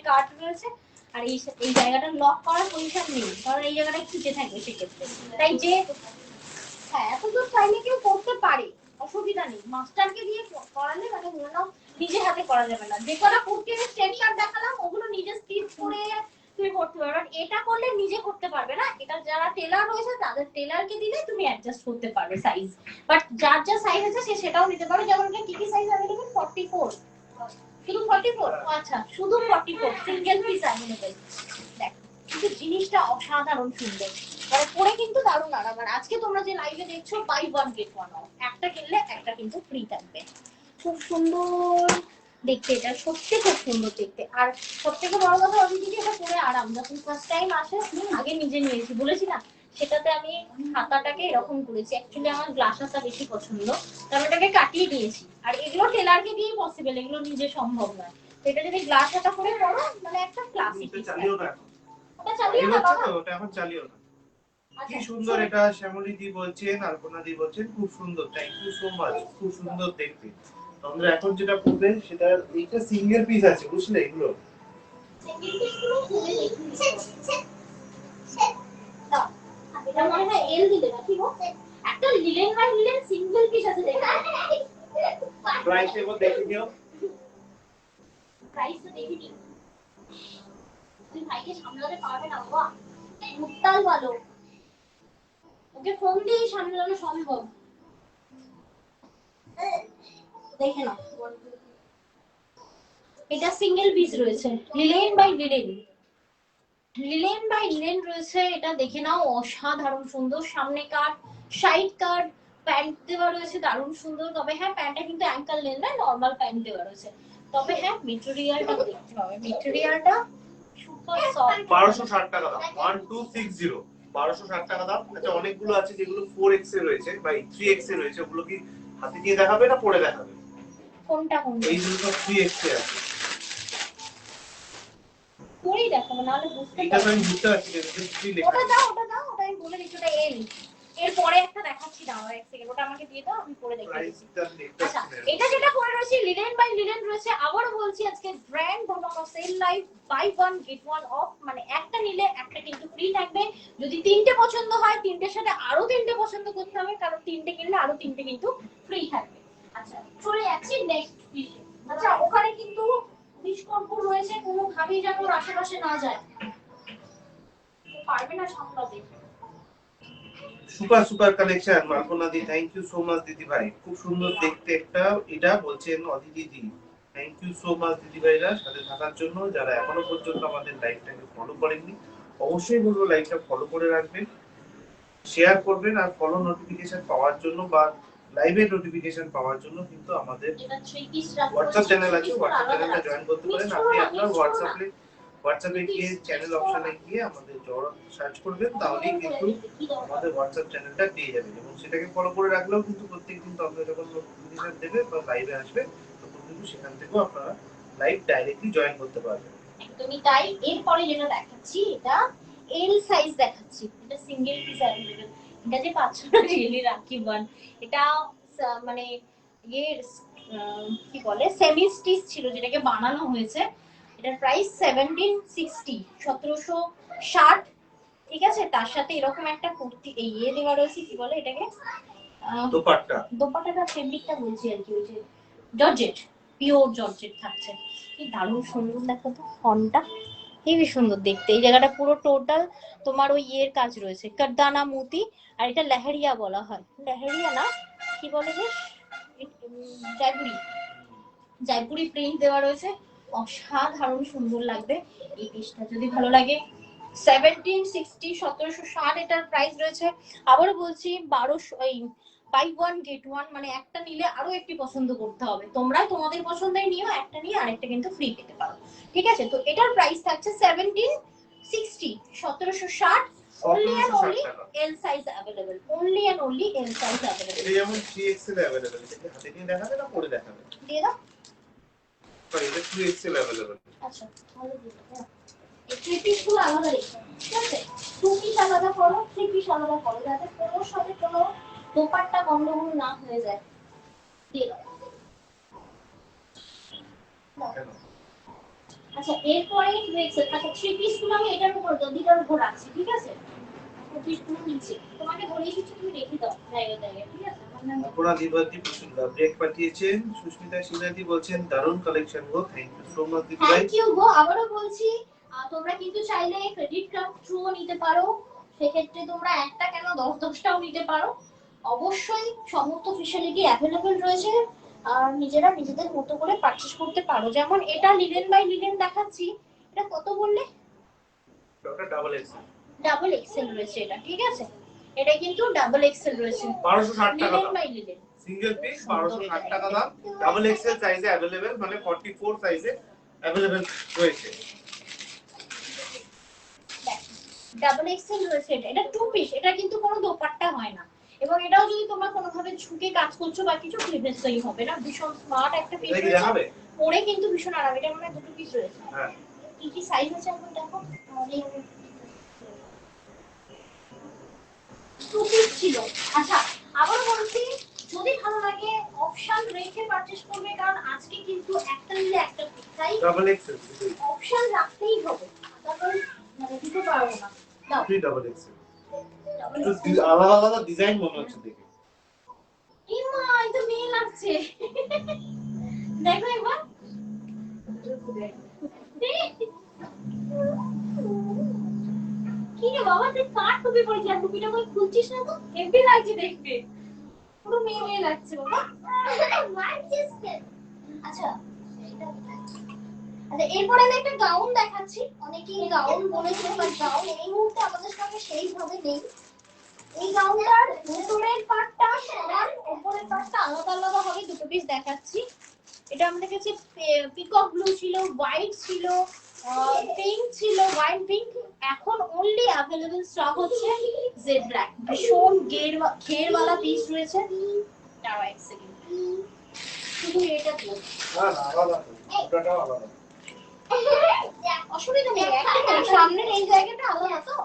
কাট রয়েছে। আর এই জায়গাটা লক করার পজিশন নেই, কারণ এই জায়গাটা খুঁজে থাকবে সেক্ষেত্রে। তাই যে হ্যাঁ, এত দূর চাইলে কেউ করতে পারে, অসুবিধা নেই। মাস্টারকে দিয়ে করালে মানে মনে নাও নিজে হাতে করা যাবে না। যে কটা কুর্তি আমি স্টেপ কাট দেখালাম, ওগুলো নিজে স্টিচ করে তুমি করতে পারবে। এটা করলে নিজে করতে পারবে না, এটা যারা টেলার রয়েছে তাদের টেলারকে দিলে তুমি অ্যাডজাস্ট করতে পারবে সাইজ। বাট যার যা সাইজ আছে সে সেটাও নিতে পারবে। যেমন এটা কি কি সাইজ अवेलेबल? 44, শুধু 44? আচ্ছা, শুধু 44 সিঙ্গেল পিস अवेलेबल। দেখো, কিন্তু জিনিসটা অসাধারণ সুন্দর, মানে পরে কিন্তু দারুণ আরাম। আর আজকে তোমরা যে লাইভে দেখছো, buy one get one off, একটা কিনলে একটা কিন্তু ফ্রি থাকবে। খুব সুন্দর দেখতে, এটা সত্যি খুব সুন্দর দেখতে। আর সবথেকে বড় কথা, অদিতিকে এটা পরে আরাম। যখন ফার্স্ট টাইম আসে, আগে নিজে নিয়েছি বলেছি না, সেটাতে আমি হাতাটাকে এরকম করেছি। অ্যাকচুয়ালি আমার গ্লাস হাতা বেশি পছন্দ, কারণ এটাকে কাটিয়ে দিয়েছি। আর এগুলো টেলারকে দিয়ে পসিবল, এগুলো নিজে সম্ভব নয়। এটা যদি গ্লাস হাতা করে পরো, মানে একটা ক্লাসিক। চালিও না, ওটা চালিও না বাবা, ওটা এখন চালিও না। কি সুন্দর এটা, শ্যামলী দি বলছেন, আলপনা দি বলছেন খুব সুন্দর, থ্যাংক ইউ সো মাচ, খুব সুন্দর দেখতে। তোমরা এখন যেটা করবে সেটা, এইটা সিঙ্গেল পিস আছে বুঝলে, এগুলো সিঙ্গেল পিস গুলো খুলে দেখি। দাও, এটা মনে হয় এল দিলে না, কি গো? একটা linen by linen single piece আছে, দেখো। প্রাইস এবার দেখে নিও। প্রাইস তো দেখিনি। তুই ভাইকে সামলাতে পারবে না বাবা, মুক্তাল ভালো, ওকে ফোন দিয়ে সামলানো সম্ভব। দেখে নাও, এটা সিঙ্গেল পিস রয়েছে, linen by linen, linen by linen রয়েছে। এটা দেখে নাও, অসাধারণ সুন্দর। সামনে কাট, সাইড কাট, প্যান্ট দেওয়া রয়েছে দারুণ সুন্দর। তবে হ্যাঁ, প্যান্টটা কিন্তু অ্যাঙ্কেল লেন্থ নয়, নরমাল প্যান্ট দেওয়া রয়েছে। তবে হ্যাঁ, মেটেরিয়ালটা দেখতে হবে, মেটেরিয়ালটা সুপার সফট। 1260 টাকা দাম, 1260, 1260 টাকা দাম। আচ্ছা, অনেকগুলো আছে যেগুলো 4x এ রয়েছে বা 3x এ রয়েছে, ওগুলো কি হাতে দিয়ে দেখাবে না পরে দেখাবে? কোনটা কোনটা? এইগুলো সব 3x এ আছে। পরেই দেখাবো, নাহলে বুঝতে এটা পারবো। আমি বুঝতে পারছি না, এটা কি লেখা ওটা দাও, ওটা দাও, ওটা আমি বলে দিচ্ছি, ওটা এল। এরপরে একটা দেখাচ্ছি, দাও এক সেকেন্ড, ওটা আমাকে দিয়ে দাও, আমি পরে দেখিয়ে দিচ্ছি। আচ্ছা, এটা যেটা পরে রয়েছে লিলেন বাই লিলেন রয়েছে। আবারও বলছি, আজকে ব্র্যান্ড ধমাকা sale live, buy one get one off, মানে একটা নিলে একটা কিন্তু ফ্রি থাকবে। যদি তিনটে পছন্দ হয়, তিনটের সাথে আরো তিনটে পছন্দ করতে হবে, কারণ তিনটে কিনলে আরো তিনটে কিন্তু ফ্রি থাকবে। আচ্ছা, চলে যাচ্ছি নেক্সট পিসে। আচ্ছা, ওখানে কিন্তু বিস্কর্পুর রয়েছে, কোনো ভাবেই যেন ওর আশেপাশে না যায়। পারবে না সামলাতে। সুপার সুপার কালেকশন মালপনা দি, থ্যাংক ইউ সো মাচ দিদি ভাই, খুব সুন্দর দেখতে একটা, এটা বলছেন Aditi ji, thank you so much দিদি ভাইরা সাথে থাকার জন্য। যারা এখনো পর্যন্ত আমাদের লাইভটাকে ফলো করেননি অবশ্যই বলবো লাইভটা ফলো করে রাখবেন, শেয়ার করবেন, আর ফলো নোটিফিকেশন পাওয়ার জন্য বা লাইভের নোটিফিকেশন পাওয়ার জন্য কিন্তু আমাদের এটা 3 পিস রাখা হোয়াটসঅ্যাপ চ্যানেল আছে, আছে, হোয়াটসঅ্যাপ চ্যানেলটা জয়েন করতে পারেন। আপনি আপনার হোয়াটসঅ্যাপে গিয়ে চ্যানেল অপশনে গিয়ে আমাদের জড় সার্চ করবেন, তাহলেই কিন্তু আমাদের হোয়াটসঅ্যাপ চ্যানেলটা পেয়ে যাবেন, এবং সেটাকে ফলো করে রাখলেও কিন্তু প্রত্যেকদিন আমরা যখন নোটিফিকেশন দেবে বা লাইভে আসবে তখন কিন্তু সেখান থেকেও আপনারা লাইভ ডাইরেক্টলি জয়েন করতে পারবেন। একদমই তাই। এরপরে যেটা দেখাচ্ছি এটা এল সাইজ দেখাচ্ছি, এটা সিঙ্গেল পিস अवेलेबल। এটা যে পাচ্ছ না রিয়েলি রাখি ওয়ান, এটা মানে ইয়ে কি বলে সেমি স্টিচ ছিল যেটাকে বানানো হয়েছে। এটার প্রাইস 1760, 1760, ঠিক আছে। তার সাথে এরকম একটা কুর্তি এই ইয়ে দেওয়া রয়েছে, কি বলে এটাকে, দোপাট্টাটা ফেব্রিকটা বলছি আর কি, ওই যে জর্জেট, পিওর জর্জেট থাকছে। কি দারুণ সুন্দর, দেখো তো ফন্টটা হেবি সুন্দর দেখতে। এই জায়গাটা পুরো টোটাল তোমার ওই ইয়ের কাজ রয়েছে, কারদানা মোতি। আর এটা লেহেরিয়া বলা হয়, লেহেরিয়া না কি বলে বেশ, জয়পুরি, জয়পুরি প্রিন্ট দেওয়া রয়েছে, অসাধারণ সুন্দর লাগবে। এই পিসটা যদি ভালো লাগে 1760, 1760 এটার প্রাইস রয়েছে। আবারও বলছি 1200, এই বাই ওয়ান গেট ওয়ান, মানে একটা নিলে আরো একটি পছন্দ করতে হবে। তোমরা তোমাদের পছন্দের নিও, একটা নিয়ে আরেকটা কিন্তু ফ্রি পেতে পারো, ঠিক আছে। তো এটার প্রাইস থাকছে 1760, 1760, only and only L size available, only and only L size available। এটা যেমন 3XL available, এটা হাতে নিয়ে দেখাবে না পরে দেখাবে? দিয়ে দাও। এটা 2XL available। আচ্ছা ভালো দিও। এই থ্রি পিস গুলো আলাদা রেখো, ঠিক আছে। টু পিস আলাদা করো, থ্রি পিস আলাদা করো, যাতে কোনোর সাথে কোনো দোপাট্টা গন্ডগোল না হয়ে যায়। দিয়ে দাও। আচ্ছা এরপরে আচ্ছা থ্রি পিস গুলো আমি এটার উপর দুটার উপর রাখছি, ঠিক আছে। টু পিস গুলো নিচে তোমাকে বলে এসেছি, তুমি রেখে দাও জায়গা জায়গায়, ঠিক আছে। আপনারা দিবাদি বিশুল্লাহ ব্রেক পাঠিয়েছেন, সুস্মিতা সিনহাদি বলছেন দারুণ কালেকশন গো, থ্যাংক ইউ সো মাচ দিদি ভাই। থ্যাংক ইউ গো। আবারো বলছি তোমরা কিন্তু চাইলে ক্রেডিট কার্ড থ্রুও নিতে পারো, সেক্ষেত্রে তোমরা একটা কেন 10-10টাও নিতে পারো। অবশ্যই সমস্ত ফ্যাসিলিটি অ্যাভেলেবল রয়েছে, আর নিজেরা নিজেদের মতো করে পারচেজ করতে পারো। যেমন এটা লিনেন বাই লিনেন দেখাচ্ছি, এটা কত বললে? এটা ডাবল এক্সেল, ডাবল এক্সেল রয়েছে এটা, ঠিক আছে। এটা কিন্তু ডাবল এক্সেল রয়েছে, 1260 টাকা লিনেন দাম, বাই লিনেন, সিঙ্গেল পিস 1260 টাকা দাম। ডাবল এক্সেল সাইজে अवेलेबल, মানে 44 সাইজে अवेलेबल রয়েছে। ডাবল এক্সেল রয়েছে এটা, এটা টু পিস, এটা কিন্তু কোনো দোপাট্টা হয় না। এবং এটাও যদি তোমরা কোনোভাবে ঝুঁকে কাজ করছো বা কিছু ক্লিভেজই হবে না, ভীষণ স্মার্ট একটা পিস রয়েছে, পরে কিন্তু ভীষণ আরাম। এটা মানে দুটো পিস রয়েছে। হ্যাঁ কি কি সাইজ আছে এখন দেখো, টু পিস ছিল। আচ্ছা আবার বলছি, যদি ভালো লাগে অপশন রেখে পারচেজ করবে, কারণ আজকে কিন্তু একটা নিলে একটা ফ্রি, তাই ডাবল এক্সেল অপশন রাখতেই হবে, তারপর মানে দিতে পারবো না। দাও ফ্রি ডাবল এক্সেল, একটু আলাদা আলাদা ডিজাইন মনে হচ্ছে দেখে। ইমা এটা মেয়ে লাগছে, দেখো একবার। কি রে বাবা, তুই কার টুপি পরেছিস, আর টুপিটা কই খুলছিস না তো? হেভি লাগছে দেখতে, পুরো মেয়ে মেয়ে লাগছে বাবা। আচ্ছা আচ্ছা এরপরে আমি একটা গাউন দেখাচ্ছি। অনেকেই গাউন বলেছে, বাট গাউন এই মুহূর্তে আমাদের সঙ্গে সেইভাবে নেই। এই গাউনটার ভেতরের পার্টটা সমান, উপরের পার্টটা আলাদা আলাদা হবে। দুটো পিস দেখাচ্ছি। এটা আমাদের কাছে পিকক ব্লু ছিল, হোয়াইট ছিল, পিঙ্ক ছিল, হোয়াইট পিঙ্ক। এখন অনলি अवेलेबल স্টক হচ্ছে জেড ব্ল্যাক। ভীষণ ঘেরওয়ালা পিস রয়েছে। দাঁড়াও এক সেকেন্ড, শুধু এটা দিও না না আলাদা, ওটাটাও আলাদা, অসুবিধা নেই। একটা সামনের এই জায়গাটা আলাদা, তো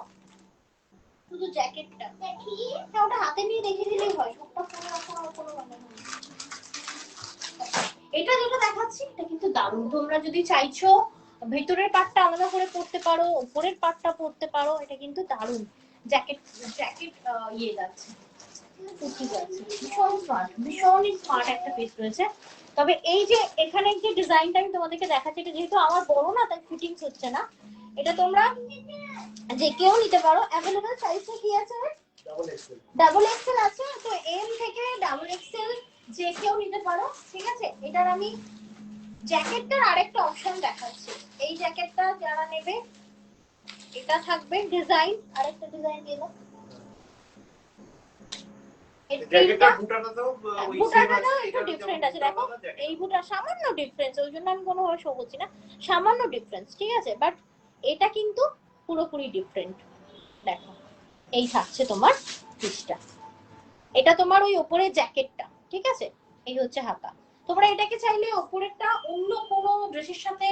শুধু জ্যাকেটটা দেখি। হ্যাঁ ওটা হাতে নিয়ে দেখে দিলেই হয়, সবটা ফোনে রাখার কোনো মানে নেই। এটা যেটা দেখাচ্ছি এটা কিন্তু দারুণ। তোমরা যদি চাইছো ভিতরের পার্টটা আলাদা করে পরতে পারো, উপরের পার্টটা পরতে পারো, এটা কিন্তু দারুণ। জ্যাকেট জ্যাকেট ইয়ে যাচ্ছে, কুচি যাচ্ছে, ভীষণ স্মার্ট, ভীষণই স্মার্ট একটা পিস রয়েছে। তবে এই যে এখানে যে ডিজাইনটা আমি তোমাদেরকে দেখাচ্ছি, এটা যেহেতু আমার বড় না তাই ফিটিংস হচ্ছে না। এটা তোমরা যে কেউ নিতে পারো। অ্যাভেলেবল সাইজটা কি আছে? ডাবল এক্সেল আছে। তো এম থেকে ডাবল এক্সেল যে কেউ নিতে পারো, ঠিক আছে। এটার আমি জ্যাকেটটার আরেকটা অপশন দেখাচ্ছি। এই জ্যাকেটটা যারা নেবে, এটা থাকবে ডিজাইন, আরেকটা ডিজাইন দিয়ে দাও। এই বুটা সামান্য ডিফারেন্স, ওই জন্য আমি কোনো শো করছি না, সামান্য ডিফারেন্স, ঠিক আছে। বাট এটা কিন্তু পুরোপুরি ডিফারেন্ট। দেখো এই থাকছে তোমার পিসটা, এটা তোমার ওই ওপরের জ্যাকেটটা, ঠিক আছে। এই হচ্ছে হাতা। তোমরা এটাকে চাইলে ওপরেরটা অন্য কোনো ড্রেসের সাথে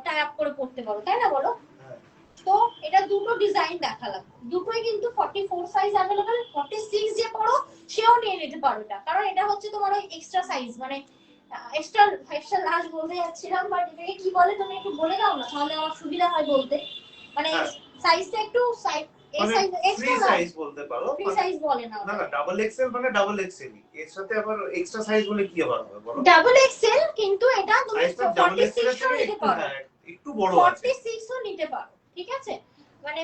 টাই আপ করে পরতে পারো, তাই না বলো? তো এটা দুটো ডিজাইন দেখালাম, দুটোই কিন্তু 44 সাইজ अवेलेबल। 46 যে পড়ো সেও নিয়ে নিতে পারো এটা, কারণ এটা হচ্ছে তোমার ওই এক্সট্রা সাইজ, মানে এক্সট্রা লার্জ বলতে যাচ্ছিলাম, বাট এটাকে কি বলে তুমি একটু বলে দাও না, তাহলে আমার সুবিধা হয় বলতে। মানে সাইজটা একটু ফ্রি সাইজ বলতে পারো, ফ্রি সাইজ বলে না, না ডাবল এক্সেল মানে ডাবল এক্সেল, এর সাথে আবার এক্সট্রা সাইজ বলে কি আবার হবে বলো? ডাবল এক্সেল, কিন্তু এটা তুমি 46 ও নিতে পারো, একটু বড় আছে, 46 ও নিতে পারো, ঠিক আছে। মানে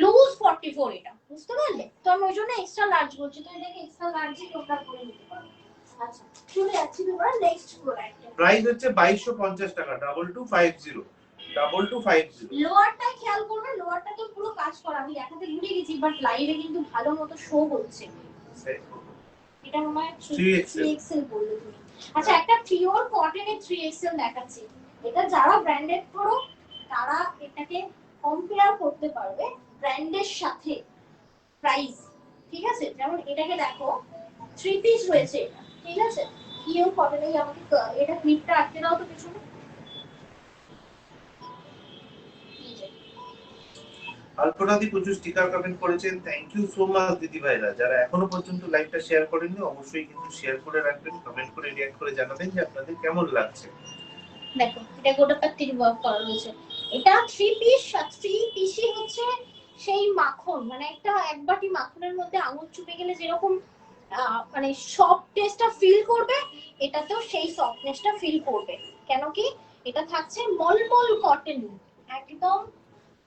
লুজ 44 এটা, বুঝতে পারলে? তো আমি ওই জন্য এক্সট্রা লার্জ বলছি, তো এটাকে এক্সট্রা লার্জই তোমরা করে নিতে পারো। আচ্ছা চলে যাচ্ছি তোমরা নেক্সট প্রোডাক্টে। প্রাইস হচ্ছে 2250 টাকা, 2250। লোয়ারটা খেয়াল করবে, লোয়ারটা তো পুরো কাজ করা, আমি দেখাতে ভুলে গেছি, বাট লাইভে কিন্তু ভালো মতো শো হচ্ছে। এটা মনে হয় 3XL বললে তুমি। আচ্ছা একটা পিওর কটনের 3XL দেখাচ্ছি। এটা যারা ব্র্যান্ডেড করো তারা এটাকে কম্পেয়ার করতে পারবে ব্র্যান্ডের সাথে প্রাইস, ঠিক আছে। যেমন এটাকে দেখো 3 পিস রয়েছে এটা, ঠিক আছে। পিওর কটনের, আমাকে এটা ক্লিপটা আটকে দাও তো পিছনে। আলপনাদি প্রচুর স্টিকার কমেন্ট করেছেন, থ্যাংক ইউ সো মাচ দিদি ভাইরা। যারা এখনো পর্যন্ত লাইভটা শেয়ার করেননি অবশ্যই কিন্তু শেয়ার করে রাখবেন, কমেন্ট করে রিঅ্যাক্ট করে জানাবেন যে আপনাদের কেমন লাগছে। দেখো এটা গোটা পাত্তির ওয়ার্ক করা রয়েছে। এটা 3 পিস, 3 পিসই হচ্ছে সেই মাখন, মানে একটা এক বাটি মাখনের মধ্যে আঙুল চুপে গেলে যেরকম মানে সফটনেসটা ফিল করবে, এটাতেও সেই সফটনেসটা ফিল করবে। কেন কি এটা থাকছে মলমল কটন, একদম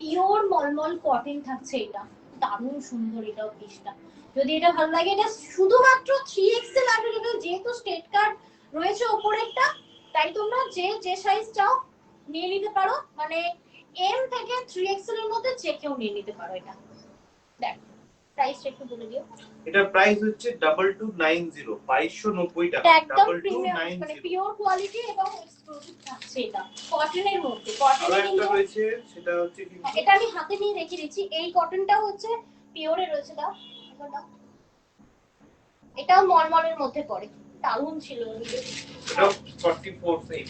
পিওর মলমল কটন থাকছে। এটা দারুণ সুন্দর এটাও পিসটা। যদি এটা ভালো লাগে, এটা শুধুমাত্র 3XL अवेलेबल, যেহেতু স্টেট কার্ড রয়েছে উপরেরটা, তাই তোমরা যে সাইজ চাও নিয়ে নিতে পারো। মানে এম থেকে 3XL এর মধ্যে যে কেউ নিয়ে নিতে পারো। এটা দেখ প্রাইসটা একটু বলে দিও। এটা প্রাইস হচ্ছে 2290, 2290 টাকা। এটা একদম প্রিমিয়াম, মানে পিওর কোয়ালিটি এবং এক্সক্লুসিভ থাকছে। এটা কটনের মধ্যে, কটনের কিন্তু রয়েছে, সেটা হচ্ছে কিন্তু এটা আমি হাতে নিয়ে রেখে দিচ্ছি। এই কটনটাও হচ্ছে পিওরে রয়েছে। দাও এটাও মলমলের মধ্যে পড়ে, দারুণ ছিল। এটা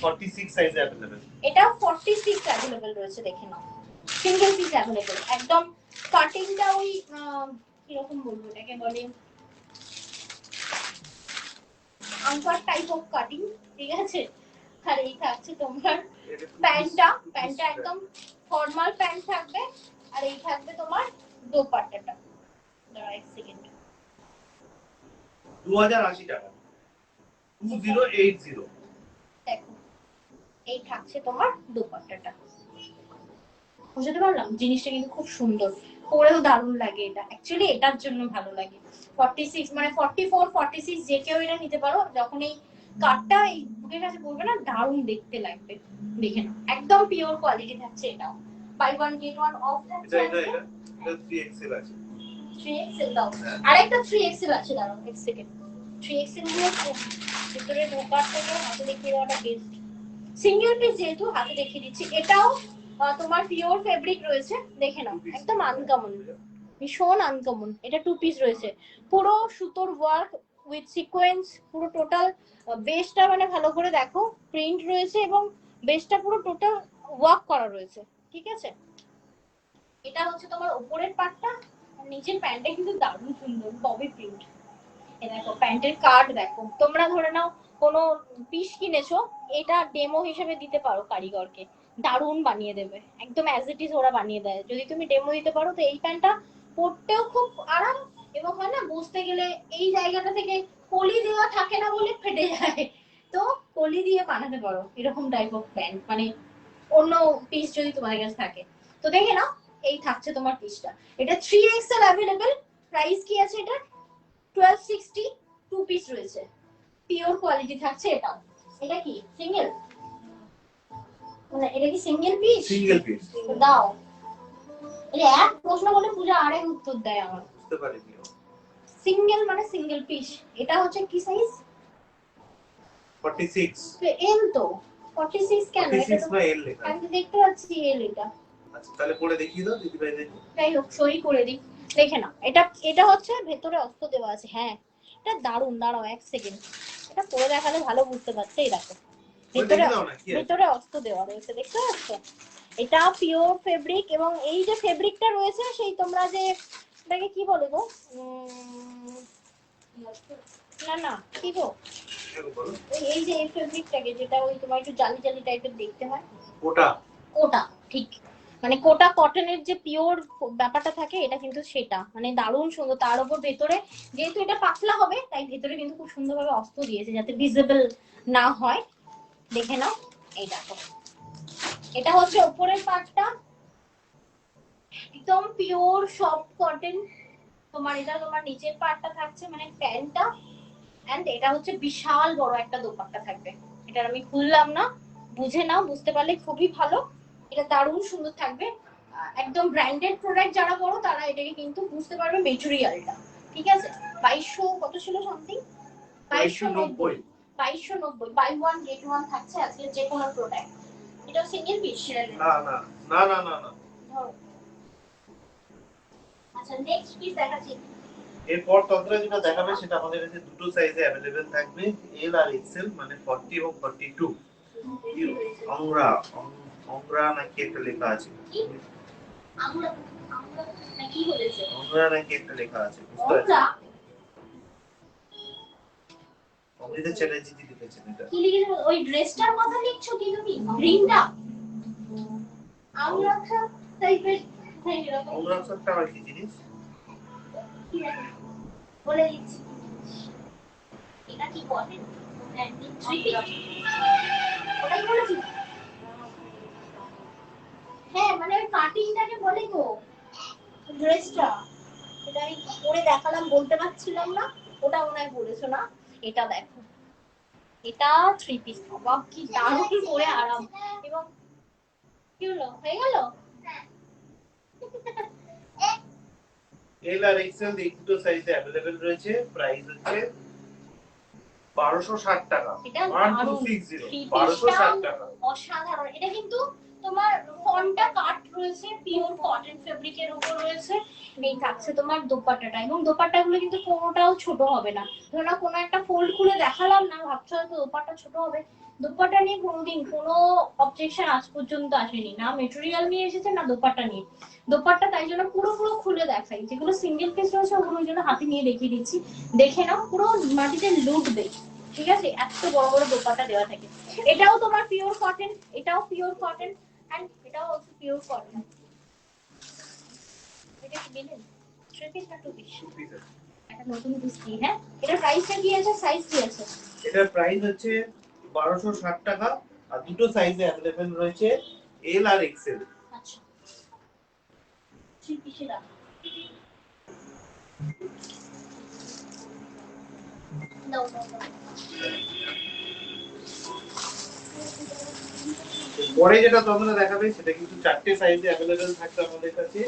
46 সাইজ अवेलेबल, এটা 46 अवेलेबल রয়েছে, দেখে নাও। সিঙ্গেল পিস अवेलेबल, একদম কাটিংটা ওই কি রকম বলবো এটাকে বলে, আঙ্কার টাইপ অফ কাটিং, ঠিক আছে। আর এই থাকছে তোমার প্যান্টটা একদম ফর্মাল প্যান্ট থাকবে, আর এই থাকবে তোমার দোপাট্টাটা। দাঁড়া এক সেকেন্ড, 2080 টাকা, 2080। দেখো এই থাকছে তোমার দোপাট্টাটা। বুঝতে পারলাম জিনিসটা কিন্তু খুব সুন্দর, পরেও দারুণ লাগে। এটা অ্যাকচুয়ালি এটার জন্য ভালো লাগে। 46 মানে 44 46 যে কেউ এটা নিতে পারো। যখন এই কাটটা এই বুকের কাছে পড়বে না, দারুণ দেখতে লাগবে। দেখে নাও একদম পিওর কোয়ালিটি থাকছে। এটাও buy one get one off থাকছে। এটা 3XL আছে, 3XL দাও, আরেকটা 3XL আছে। দাঁড়াও এক সেকেন্ড, 3XL গুলো ভিতরে ঢোকার থেকে হাতে দেখিয়ে দেওয়াটা বেস্ট। সিঙ্গেল পিস যেহেতু হাতে দেখিয়ে দিচ্ছি। এটাও তোমার পিওর ফেব্রিক রয়েছে, দেখে নাও একদম আনকমন, ভীষণ আনকমন। এটা 2 পিস রয়েছে, পুরো সুতোর ওয়ার্ক উইথ সিকোয়েন্স, পুরো টোটাল বেসটা মানে ভালো করে দেখো প্রিন্ট রয়েছে, এবং বেসটা পুরো টোটাল ওয়ার্ক করা রয়েছে, ঠিক আছে। এটা হচ্ছে তোমার উপরের পার্টটা, আর নিচের প্যান্টটা কিন্তু দারুণ সুন্দর ববি প্রিন্ট। এই দেখো প্যান্টের কার্ড দেখো। তোমরা ধরে নাও কোনো পিস কিনেছো, এটা ডেমো হিসেবে দিতে পারো কারিগরকে, দারুণ বানিয়ে দেবে, একদম অ্যাজ ইট ইজ ওরা বানিয়ে দেয়। যদি তুমি ডেমো দিতে পারো, তো এই প্যান্টটা পরতেও খুব আরাম, এবং হয় না বসতে গেলে এই জায়গাটা থেকে কলি দেওয়া থাকে না বলে ফেটে যায়, তো কলি দিয়ে বানাতে পারো এরকম টাইপ অফ প্যান্ট। মানে অন্য পিস যদি তোমার কাছে থাকে। তো দেখে নাও, এই থাকছে তোমার পিসটা। এটা 3XL অ্যাভেলেবেল। প্রাইস কি আছে এটা? 1260। 2 পিস রয়েছে, পিওর কোয়ালিটি থাকছে এটাও। এটা কি সিঙ্গেল? মানে এটা কি সিঙ্গেল পিস? সিঙ্গেল পিস দাও। এটা এক প্রশ্ন করলে পূজা আরেক উত্তর দেয় আমার। বুঝতে পারিনি। সিঙ্গেল মানে সিঙ্গেল পিস। এটা হচ্ছে কি সাইজ? 46। এল তো 46 কেন? এটা 46 তো বা এল লেখা আমি আছে। তো দেখতে পাচ্ছি এল এটা। আচ্ছা তাহলে পরে দেখিয়ে দাও দিদি ভাই দেখি। যাই হোক, সই করে দিই। দেখে না, এটা এটা হচ্ছে ভেতরে অস্ত দেওয়া আছে। হ্যাঁ, এটা দারুন। দাঁড়াও এক সেকেন্ড, এটা পরে দেখালে ভালো বুঝতে পারছে। এই দেখো, পরে ভেতরে দেখে দাও না কি আছে। ভেতরে অস্ত দেওয়া রয়েছে, দেখতে পাচ্ছ? এটা পিওর ফেব্রিক, এবং এই যে ফেব্রিকটা রয়েছে সেই তোমরা যে এটাকে কি বলে গো, না না কি গো, দেখো বলো। এই যে এই ফেব্রিকটাকে, যেটা ওই তোমার একটু জালি জালি টাইপের দেখতে হয়, ওটা কোটা। ঠিক, মানে কোটা কটনের যে পিওর ব্যাপারটা থাকে, এটা কিন্তু সেটা। মানে দারুণ সুন্দর। তার উপর ভেতরে যেহেতু এটা পাতলা হবে, তাই ভেতরে কিন্তু খুব সুন্দরভাবে অস্ত দিয়েছে যাতে ভিজিবল না হয়। দেখে নাও, এই দেখো, এটা হচ্ছে উপরের পার্টটা, একদম পিওর সফট কটন। তোমার এটা তোমার নিচের পার্টটা থাকছে মানে প্যান্টটা, এন্ড এটা হচ্ছে বিশাল বড় একটা দোপাট্টা থাকবে। এটা আমি খুললাম না, বুঝে নাও, বুঝতে পারলে খুবই ভালো। এটা দারুণ সুন্দর থাকবে। একদম ব্র্যান্ডেড প্রোডাক্ট যারা বড় তারা এটাকে কিন্তু বুঝতে পারবে মেটেরিয়ালটা। ঠিক আছে। 2200 কত ছিল something? 2290। 2290 buy one get one থাকছে আজকে যে কোনো প্রোডাক্ট। এটা সিঙ্গেল পিস। না না না না না না। ধরো। আচ্ছা নেক্সট পিস দেখাচ্ছি। এরপর তন্ত্রা যেটা দেখাবে সেটা আমাদের কাছে দুটো সাইজে अवेलेबल থাকবে, এল আর এক্সেল, মানে 40 এবং 42। অংরা অংরা নাকি একটা লেখা আছে, আমরা আমরা নাকি বলেছে? অংরা নাকি একটা লেখা আছে, বুঝতে পারছি। অমৃতা চ্যাটার্জি দি লিখেছেন এটা। কি লিখেছো? ওই ড্রেসটার কথা লিখছো কি তুমি? গ্রিনটা? আমরা টাইপের অংরা একটা আর কি জিনিস বলে দিচ্ছি। এটা কি বলে? ওটাই বলেছি। হ্যাঁ, মানে ওই কাটিংটাকে বলে গো, ড্রেসটা। এটা আমি পরে দেখালাম, বলতে পারছিলাম না। ওটা মনে হয় বলেছো না? এটা দেখো, এটা 3 পিস। বাবা কি দারুণ পরে আরাম। এবং কি হলো, হয়ে গেল? এল আর এক্সেল এই দুটো সাইজে अवेलेबल রয়েছে। প্রাইস হচ্ছে 1260 টাকা। এটা 1260 1260 টাকা। অসাধারণ। এটা কিন্তু তোমার ফন্টটা কাট রয়েছে, পিওর কটন ফেব্রিকের উপর রয়েছে। এই থাকছে তোমার দোপাট্টাটা, এবং দোপাট্টাগুলো কিন্তু কোনোটাও ছোট হবে না। ধরো না কোনো একটা ফোল্ড খুলে দেখালাম না, ভাবছো হয়তো দোপাট্টা ছোট হবে। দোপাট্টা নিয়ে কোনোদিন কোনো অবজেকশন আজ পর্যন্ত আসেনি, না মেটেরিয়াল নিয়ে এসেছে না দোপাট্টা নিয়ে। দোপাট্টা তাই জন্য পুরো পুরো খুলে দেখাই, যেগুলো সিঙ্গেল পিস রয়েছে ওগুলো ওই জন্য হাতে নিয়ে দেখিয়ে দিচ্ছি। দেখে নাও, পুরো মাটিতে লুটবে। ঠিক আছে, এত বড় বড় দোপাট্টা দেওয়া থাকে। এটাও তোমার পিওর কটন, এটাও পিওর কটন, এন্ড এটাও অলসো পিওর কটন। এটা কি দিলেন? 3 পিস না 2 পিস? একটা নতুন পিস কি? হ্যাঁ, এটা প্রাইসটা কি আছে, সাইজ কি আছে? এটার প্রাইস হচ্ছে 1260 টাকা, আর দুটো সাইজে अवेलेबल রয়েছে, এল আর এক্সেল। আচ্ছা, 3 পিসের দাম। দাও দাও দাও। পরে যেটা তোমরা দেখাবে সেটা কিন্তু চারটে সাইজে अवेलेबल থাকবে আমাদের কাছে।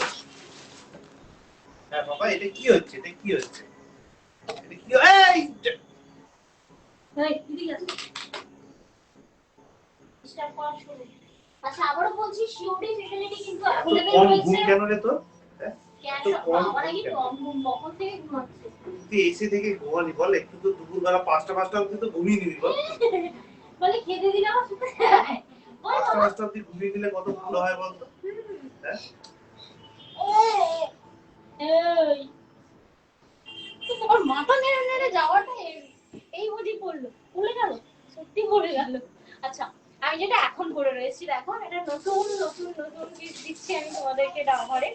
হ্যাঁ বাবা, এটা কি হচ্ছে, এটা কি হচ্ছে, এটা কি এই এই দিদি আছে। স্টার্ট করা শুরু। আচ্ছা, আবারও বলছি, শিওরি ফ্যাসিলিটি কিন্তু अवेलेबल কম রয়েছে। ঘুম কেন রে তোর? হ্যাঁ কেন তো কম বাবা নাকি কেন? কখন থেকে ঘুমাচ্ছে? তুই এসে থেকে ঘুমালি বল, একটু তো দুপুরবেলা 5টা অবধি তো ঘুমিয়ে নিবি বল। বলে খেতে দিলে আমার শুতে হয়। বল 5টা অবধি ঘুমিয়ে দিলে কত ভালো হয় বলতো। হ্যাঁ এই তোমার মাথা নেড়ে নেড়ে যাওয়াটা এই বুঝি পড়লো, পড়ে গেল, সত্যি পড়ে গেল। আচ্ছা, আমি যেটা এখন পরে রয়েছি দেখো, এটা নতুন নতুন নতুন গিফট দিচ্ছি আমি তোমাদেরকে এটা অফারে।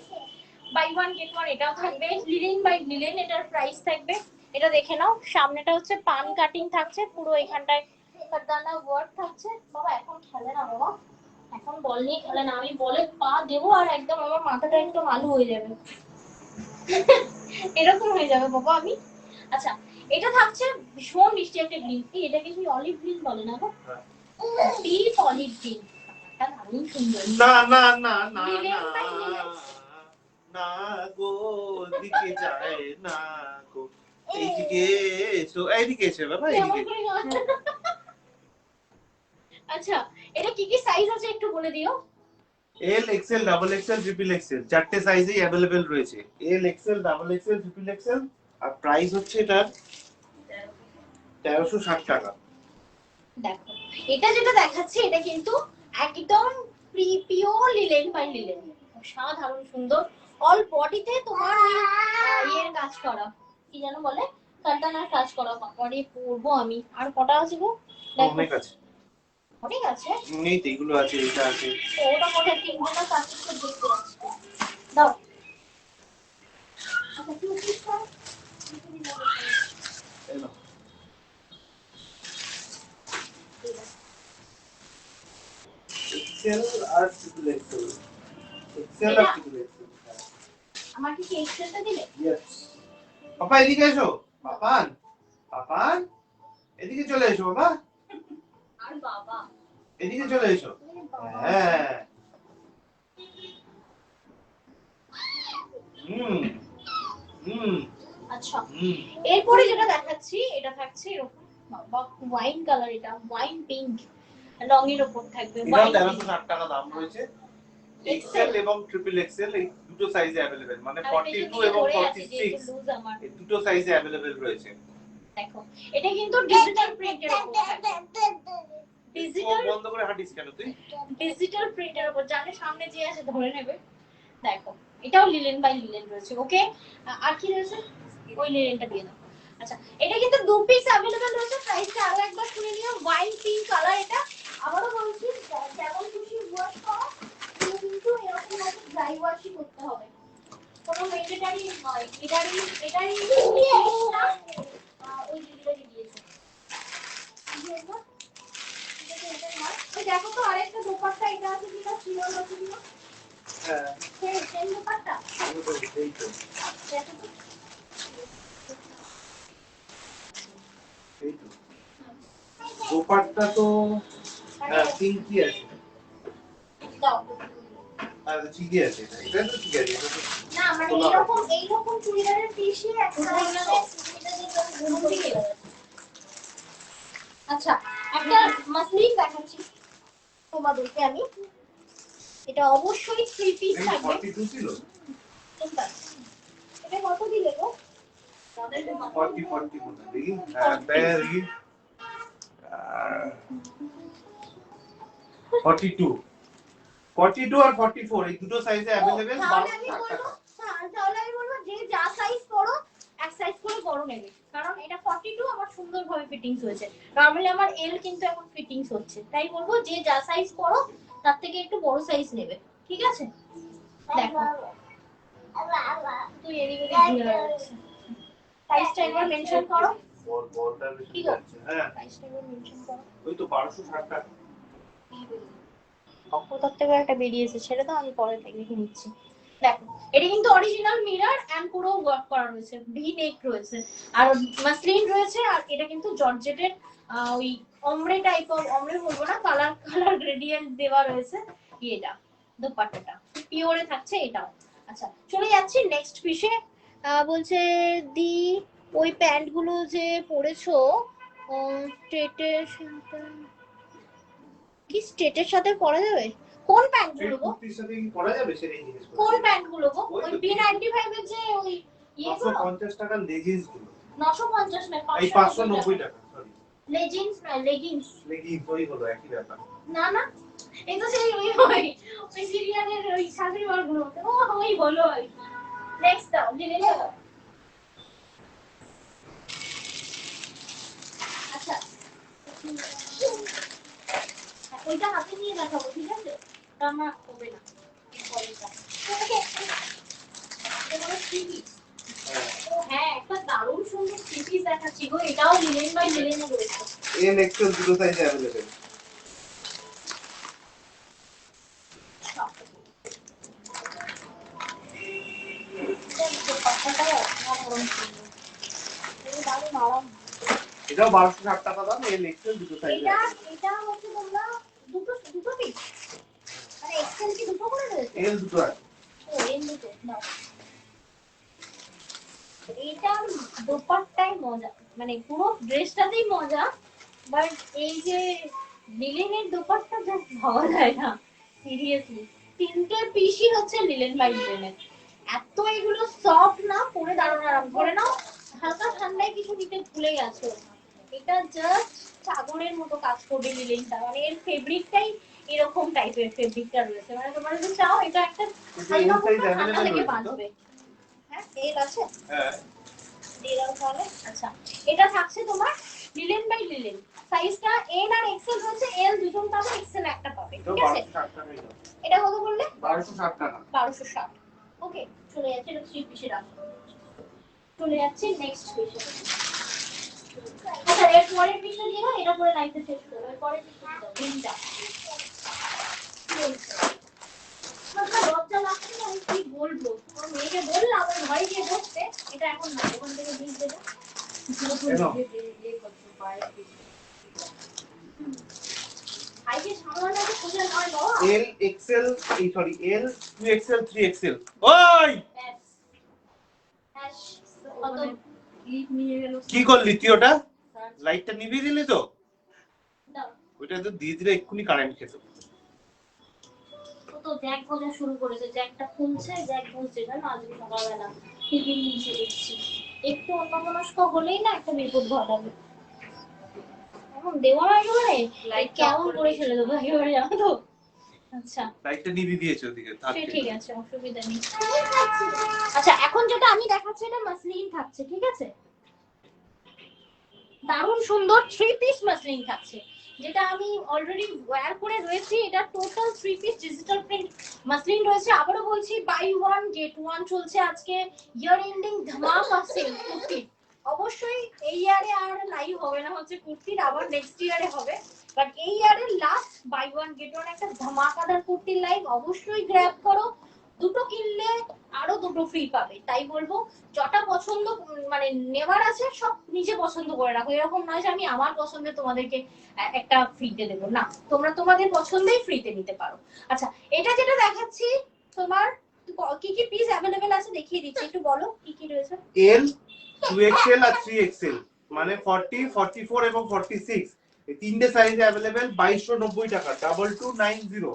বাই ওয়ান গেট ওয়ান এটাও থাকবে, লিলেন বাই লিলেন এটার প্রাইস থাকবে। এটা দেখে নাও, সামনেটা হচ্ছে পান কাটিং থাকছে, পুরো এখানটায় কারদানা ওয়ার্ক থাকছে। বাবা এখন খেলে না বাবা, এখন বল নিয়ে খেলে না, আমি বলে পা দেবো আর একদম আমার মাথাটা একদম আলু হয়ে যাবে। এরকম হয়ে যাবে বাবা আমি। আচ্ছা, এটা থাকছে ভীষণ মিষ্টি একটা গ্রিন, এটাকে কি অলিভ গ্রিন বলে না গো? ডিপ অলিভ গ্রিন, এটা দারুণ সুন্দর। না না না না লিলেন না বাই লিলেন। না গো, দিকে যায় না গো, এইদিকে এসো, এইদিকে এসো বাবা, কেমন এইদিকে। করে গান? আচ্ছা, এটা কি কি সাইজ আছে একটু বলে দিও। L XL double XL triple XL চারটে সাইজেই অ্যাভেলেবেল রয়েছে। L XL double XL triple XL. আর প্রাইস হচ্ছে এটার 1360 টাকা। দেখো, এটা যেটা দেখাচ্ছি এটা কিন্তু একদম পিওর লিলেন বাই লিলেন, সাধারণ সুন্দর। অল বডিতে তোমার ইয়ের কাজ করা, কি যেন বলে, কাতানার কাজ করা। বাবারে পরবো আমি, আর কটা আছে গো? দেখো অনেক আছে, অনেক আছে। এই তো এগুলো আছে, এটা আছে। ওটা কোথায় তিনটা কাছে তো দেখতে পাচ্ছি। দাও। আচ্ছা কি উচিত কর? এই নাও। এক্সেল আর ট্রিপল এক্সেল, এক্সেল আর ট্রিপল এক্সেল। আমার কি এক্সেলটা দিলে? ইয়েস। পাপা এদিকে এসো, পাপান, পাপান এদিকে চলে এসো বাবা, আর বাবা এদিকে চলে এসো। হ্যাঁ, হুম হুম আচ্ছা, হুম। এরপরে যেটা দেখাচ্ছি এটা থাকছে এরকম, বাবা ওয়াইন কালার, এটা ওয়াইন পিঙ্ক রঙের উপর থাকবে। এটাও 1360 টাকা দাম রয়েছে। এক্সেল এবং ট্রিপল এক্সেল এই দুটো সাইজে अवेलेबल, মানে 42 এবং 46 এই দুটো সাইজে अवेलेबल রয়েছে। দেখো, এটা কিন্তু ডিজিটাল প্রিন্টের উপর থাকবে। ডিজিটাল বন্ধ করে হাঁটিস কেন তুই? ডিজিটাল প্রিন্টের উপর, জানে সামনে যে আছে ধরে নেবে। দেখো, এটাও লিলেন বাই লিলেন রয়েছে। ওকে, আর কি রয়েছে? ওই লিলেনটা দিয়ে দাও। আচ্ছা, এটা কিন্তু দু পিস अवेलेबल রয়েছে। প্রাইসটা আরো একবার শুনে নিও। ওয়াইন পিঙ্ক কালার এটা। আবারো বলছি, যেমন খুশি ওয়াশ করো, তুমি কিন্তু এরকম একটা ড্রাই ওয়াশই করতে হবে, কোনো ম্যান্ডেটরি নয়। এটারই ওই দিদিটাকে দিয়েছে। দেখো তো আরেকটা দোপাট্টা, এটা আছে কিনা শিওর আছে কিনা। হ্যাঁ, সেম দোপাট্টা এই তো, দেখো তো। এই তো দোপাট্টা তো হ্যাঁ পিঙ্কই আছে, দাও। আর ঠিকই আছে, এটা তো ঠিক আছে, এটা তো না মানে এইরকম চুড়িদারের পিসই একটা আচ্ছা, একটা মাসলিন দেখাচ্ছি তোমাদেরকে আমি। এটা অবশ্যই 3 পিস এই থাকবে। 42 ছিল, কোনটা? এটা কত দিলে গো? 40 কোনটা দেখি, হ্যাঁ দেখি, 42 আর 44 এই দুটো সাইজে अवेलेबल। তাহলে আমি বলবো যে যা সাইজ পরো এক সাইজ করে বড় নেবে, কারণ এটা 42 আমার সুন্দরভাবে ফিটিংস হয়েছে। নরমালি আমার এল কিন্তু এখন ফিটিংস হচ্ছে, তাই বলবো যে যা সাইজ পরো তার থেকে একটু বড় সাইজ নেবে, ঠিক আছে? দেখো তুই এদিকে ঘুরে যাচ্ছে, সাইজটা একবার মেনশন করো। বলটা বেশি কি গো? যাচ্ছে, হ্যাঁ সাইজটা একবার মেনশন করো। ওই তো 1260 টাকা। কোথার থেকে একটা বেরিয়েছে, সেটা তো আমি পরে দেখে নিচ্ছি। দেখো, এটা কিন্তু অরিজিনাল মিরর এন্ড পুরো ওয়ার্ক করা রয়েছে, ভি নেক রয়েছে আর মাসলিন রয়েছে। আর এটা কিন্তু জর্জেটের ওই অমরে টাইপ অফ, অমরে বলবো না, কালার গ্রেডিয়েন্ট দেওয়া রয়েছে। এটা দোপাট্টাটা পিওরে থাকছে এটাও। আচ্ছা, চলে যাচ্ছি নেক্সট পিসে। বলছে দি ওই প্যান্ট গুলো যে পরেছো স্ট্রেটের কি স্ট্রেটের সাথে পরা যাবে? কোন প্যান্ট গুলো গো? কুর্তির সাথে কি পরা যাবে সেটাই জিজ্ঞেস করছি। কোন প্যান্ট গুলো গো? ওই ওই তো B95 এর যে ওই ইয়েগুলো? 950 টাকা লেগিংস গুলো। 950 না, এই 590 টাকা, সরি লেগিংস না, লেগিংস। লেগিংস ওই হলো একই ব্যাপার। না না, এই তো সেই ওই সিরিয়ালের ওই শাশুড়িমার গুলো। ও ওই হলো ওই। নেক্সট দাও, দিলে দাও। আচ্ছা, ওইটা হাতে নিয়ে দেখাবো, ঠিক আছে? রান্না হবে না পরেরটা। ওকে, এগুলো কি? ও হ্যাঁ, একটা দারুণ সুন্দর থ্রি পিস দেখাচ্ছি গো, এটাও লিলেন বাই লিলেনে রয়েছে। এল এক্সেল দুটো সাইজে अवेलेबल। হাতাটাও অসাধারণ সুন্দর, এই দারুণ আরাম। এটাও 1260 টাকা দাম, এল এক্সেল দুটো সাইজ এটা আছে। এটা হচ্ছে তোমরা দুটো দুটো পিস, মানে এক্সেল কি দুটো করে রয়েছে? এল দুটো আছে। ও এল দুটো নাও। এইটার দোপাট্টাই মজা, মানে পুরো ড্রেসটাতেই মজা, বাট এই যে লিলেনের দোপাট্টা জাস্ট ভাবা যায় না সিরিয়াসলি। তিনটে পিসই হচ্ছে লিলেন বাই লিলেনের, এত এগুলো সফট না, পরে দারুণ আরাম। করে নাও, হালকা ঠান্ডায় কিছু নিতে ভুলে গেছো, এটা জাস্ট চাদরের মতো কাজ করবে লিলেনটা, মানে এর ফেব্রিকটাই এরকম টাইপের ফেব্রিকটা রয়েছে, মানে তোমরা যদি চাও এটা একটা হালকা ফুলকা ঠান্ডা থেকে বাঁচবে। হ্যাঁ এর আছে, হ্যাঁ দিয়ে দাও তাহলে। আচ্ছা, এটা থাকছে তোমার লিলেন বাই লিলেন, সাইজটা এল আর এক্সেল রয়েছে, এল দুজন পাবে, এক্সেল একটা পাবে, এটাও ঠিক আছে? 1260 টাকাই দাম। এটা কত বললে? 1260 টাকা। 1260। ওকে, চলে যাচ্ছে এটা 3 পিসে রাখো। চলে যাচ্ছে নেক্সট পিসে। আচ্ছা এর পরের পিসটা দিয়ে দাও, এটা পরে লাইফে শেষ করব। এর পরের পিসটা দাও, তিনটা। আমার লজ্জা লাগছে না, আমি কি বলবো, ওর মেয়েকে বললাম ওর ঘরে গিয়ে বসতে, এটা এখন না, ওখান থেকে দিয়ে দেবে। ভাইকে সামলানোকে সোজা নয় বাবা। এল এক্সেল, এই সরি এল 2 এক্সেল 3 এক্সেল। ওই ব্যাস। হ্যাঁ, কত ক্লিপ নিয়ে গেল। কি করলি তুই ওটা? লাইটটা নিভিয়ে দিলি তো? দাও। ওটা তো দিয়ে দিলে এক্ষুনি কারেন্ট খেত। ও তো জ্যাক বোঝা শুরু করেছে, জ্যাকটা খুলছে, জ্যাক বলছে জানো আজকে সকালবেলা টিফিন নিচে দেখছি, একটু অন্যমনস্ক হলেই না একটা বিপদ ঘটাবে। এখন দেওয়া হয় একেবারে লাইট কেমন করে ছেড়ে দেবো একেবারে, জানো তো। আচ্ছা লাইটটা নিভিয়ে দিয়েছে ওদিকে সে থাকতে। ঠিক আছে, অসুবিধা নেই। আচ্ছা এখন যেটা আমি দেখাচ্ছি এটা মাসলিন থাকছে, ঠিক আছে? দারুণ সুন্দর 3 পিস মাসলিন থাকছে, যেটা আমি অলরেডি ওয়্যার করে রয়েছি। এটা total 3 piece digital print muslin রয়েছে। আবারও বলছি, বাই ওয়ান গেট ওয়ান চলছে আজকে, ইয়ার এন্ডিং ধামাকা সেল কুর্তি। অবশ্যই এই ইয়ারে আর লাইভ হবে না হচ্ছে কুর্তির, আবার নেক্সট ইয়ারে হবে, বাট এই ইয়ারের last buy one get one একটা ধামাকাদার কুর্তির লাইভ, অবশ্যই গ্র্যাব করো। দুটো কিনলে আরো দুটো ফ্রি পাবে, তাই বলবো যটা পছন্দ মানে নেওয়ার আছে সব নিজে পছন্দ করে রাখো। এরকম নয় যে আমি আমার পছন্দে তোমাদেরকে একটা ফ্রিতে দেবো, না, তোমরা তোমাদের পছন্দেই ফ্রিতে নিতে পারো। আচ্ছা এটা যেটা দেখাচ্ছি তোমার কি কি পিস অ্যাভেলেবেল আছে দেখিয়ে দিচ্ছি, একটু বলো কি কি রয়েছে। এল 2 এক্সেল আর 3 এক্সেল, মানে 40 44 এবং 46 এই তিনটে সাইজে अवेलेबल 2290 টাকা। 2290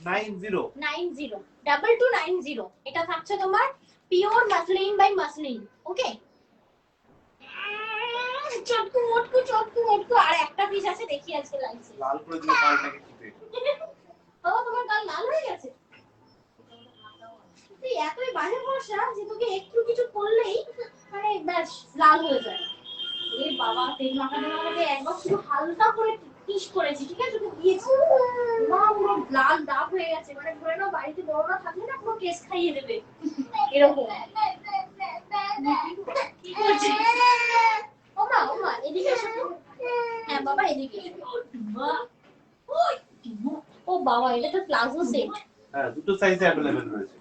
2290 2290 এটা থাকছে তোমার পিওর মাসলিন বাই মাসলিন। ওকে, চটকু মটকু চটকু মটকু। আর একটা পিস আছে দেখি আজকে লাইভে, লাল করে দিলে পাল্টাকে চিপে। ও তোমার গাল লাল হয়ে গেছে, তুই এতই বাজে বর্ষা যে তোকে একটু কিছু করলেই মানে ব্যাস লাল হয়ে যায়। এ বাবা, তেল মাখাতে মাখাতে একবার শুধু হালকা করে টিস করেছি, ঠিক আছে, তোকে দিয়েছি, মা পুরো লাল দাগ হয়ে গেছে, মানে ধরে নাও বাড়িতে বড়রা থাকলে না পুরো কেস খাইয়ে দেবে এরকম। কি করছিস? ওমা ওমা এদিকে এসো তো। হ্যাঁ বাবা এদিকে এসো। ও বাবা, এটা তো প্লাজো সেট। হ্যাঁ দুটো সাইজে अवेलेबल রয়েছে।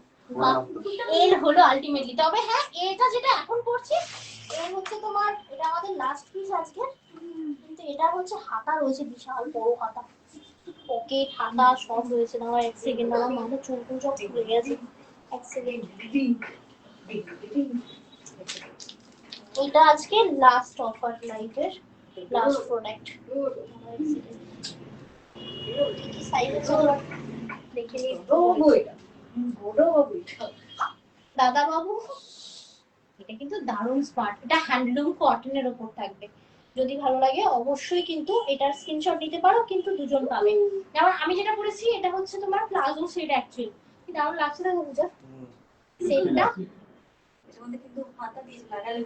এর হলো আলটিমেটলি, তবে হ্যাঁ এটা যেটা এখন পড়ছি এর হচ্ছে তোমার, এটা আমাদের লাস্ট পিস আজকে, কিন্তু এটা হচ্ছে হাতা রয়েছে বিশাল বড় হাতা, পকেট হাতা সব রয়েছে। না এক সেকেন্ড, আমার মাথা চুল টুল সব খুলে গেছে, এক সেকেন্ড। এটা আজকে লাস্ট অফার লাইফের লাস্ট প্রোডাক্ট। কি সাইজ আছে দেখে নিই দাদা বাবু। এটা কিন্তু দারুণ স্মার্ট, এটা হ্যান্ডলুম কটনের উপর থাকবে, যদি ভালো লাগে অবশ্যই কিন্তু এটার স্ক্রিনশট নিতে পারো, কিন্তু দুজন পাবে। যেমন আমি যেটা পরেছি এটা হচ্ছে তোমার প্লাজো সেট, অ্যাকচুয়ালি কি দারুণ লাগছে না পূজা সেটটা, কিন্তু হাতা দিয়ে লাগালে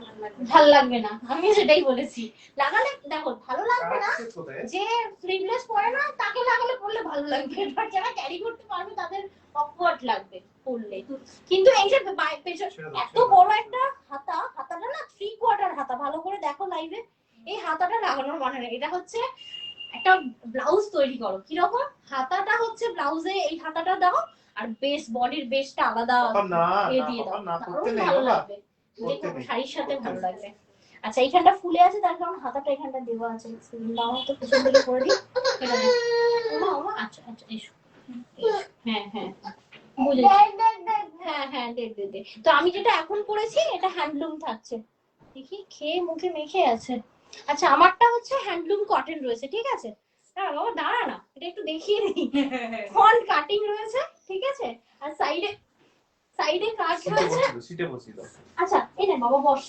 ভালো লাগবে না, আমি সেটাই বলেছি। লাগালে দেখো ভালো লাগবে না, যে স্লিভলেস পরে না তাকে লাগালে পরলে ভালো লাগবে, বাট যারা ক্যারি করতে পারবে তাদের অকওয়ার্ড লাগবে পরলে। কিন্তু এই যে এত বড় একটা হাতা, হাতাটা না 3/4 হাতা, ভালো করে দেখো লাইভে, এই হাতাটা লাগানোর মানে নেই। এটা হচ্ছে একটা ব্লাউজ তৈরি করো। কিরকম? হাতাটা হচ্ছে ব্লাউজে এই হাতাটা দাও, আর বেস বডির বেসটা আলাদা বাবা না এ না দিয়ে বাবা দাও, না, করতে দারুণ নেই ভালো বাবা, লাগবে। যে করতে কোনো নেই, শাড়ির সাথে করতে ভালো নেই। লাগবে। আচ্ছা এইখানটা ফুলে আছে, তার কারণ হাতাটা এখানটা দেওয়া আছে। দাও তো পিছন দিকে করে দিই। এটা নে। ওমা ওমা, আচ্ছা আচ্ছা এসো। এসো। হ্যাঁ হ্যাঁ বুঝেছি। হ্যাঁ হ্যাঁ দে দে দে। তো আমি যেটা এখন পরেছি এটা হ্যান্ডলুম থাকছে। দেখি খেয়ে মুখে মেখে আছে। আচ্ছা আমারটা হচ্ছে হ্যান্ডলুম কটন রয়েছে, ঠিক আছে? হ্যাঁ বাবা দাঁড়া না, এটা একটু দেখিয়ে দিই। ফন্ট কাটিং রয়েছে, ঠিক আছে? আর সাইডে সাইডে কাজ রয়েছে। সিটে বসিল। আচ্ছা এই নে বাবা বস।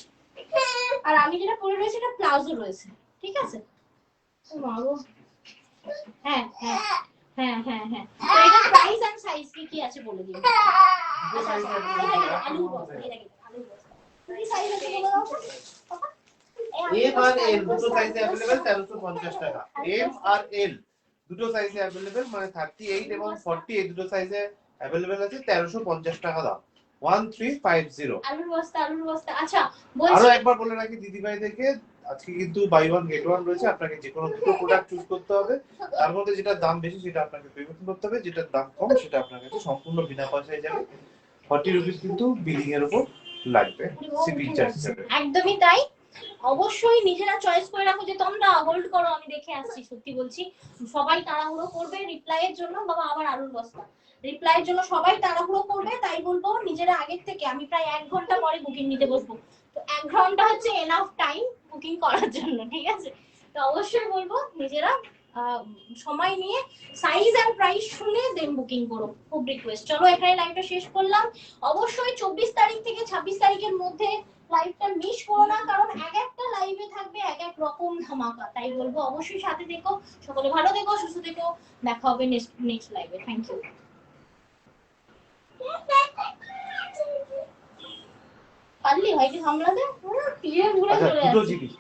আর আমি যেটা পরে রয়েছে এটা প্লাজো রয়েছে, ঠিক আছে? ও মা গো। হ্যাঁ হ্যাঁ হ্যাঁ হ্যাঁ হ্যাঁ। তো এটা প্রাইস এন্ড সাইজ কি কি আছে বলে দিন। আচ্ছা আচ্ছা আলু বস্তা, এই দেখেন আলু বস্তা। কি সাইজ আছে বলে দাও তো। পাপা, এই আলু এম আর বস্তা, এল আলু দুটো বস্তা, সাইজে আলু अवेलेबल বস্তা। 1350 টাকা। আলু এম বস্তা। আর এল দুটো সাইজে अवेलेबल, মানে 38 এবং 40 এই দুটো সাইজে अवेलेबल আছে, 1350 টাকা দাম। 1350। আলুর বস্তা, আলুর বস্তা। আচ্ছা আরো বলছি, একবার বলে রাখি দিদি ভাইদেরকে, আজকে কিন্তু বাই ওয়ান গেট ওয়ান রয়েছে, আপনাকে যে কোনো দুটো প্রোডাক্ট চুজ করতে হবে, তার মধ্যে যেটার দাম বেশি সেটা আপনাকে পেমেন্ট করতে হবে, যেটার দাম কম সেটা আপনার কাছে সম্পূর্ণ বিনা পয়সায় যাবে। 40 রুপিস কিন্তু বিলিং এর উপর লাগবে শিপিং চার্জ হিসেবে। একদমই তাই। অবশ্যই নিজেরা চয়েস করে রাখো। যে তোমরা হোল্ড করো, আমি দেখে আসছি, সত্যি বলছি। সবাই তাড়াহুড়ো করবে রিপ্লাই এর জন্য। বাবা আবার আলুর বস্তা। রিপ্লাই এর জন্য সবাই তাড়াহুড়ো করবে, তাই বলবো নিজেরা আগের থেকে, আমি প্রায় 1 ঘন্টা পরে বুকিং নিতে বসবো। তো 1 ঘন্টা হচ্ছে এনাফ টাইম বুকিং করার জন্য, ঠিক আছে? তো অবশ্যই বলবো নিজেরা সময় নিয়ে সাইজ আর প্রাইস শুনে দেন বুকিং করো, খুব রিকোয়েস্ট। চলো এখানে লাইভটা শেষ করলাম। অবশ্যই 24 তারিখ থেকে 26 তারিখের মধ্যে লাইভটা মিস করো না, কারণ এক একটা লাইভে থাকবে এক এক রকম ধামাকা। তাই বলবো অবশ্যই সাথে থেকো। সকলে ভালো থেকো, সুস্থ থেকো। দেখা হবে নেক্সট লাইভে। Thank you. পারলি ভাইকে সামলাতে? পুরো তীরে ঘুরে আচ্ছা চলে দুটো যাচ্ছে। জিনিস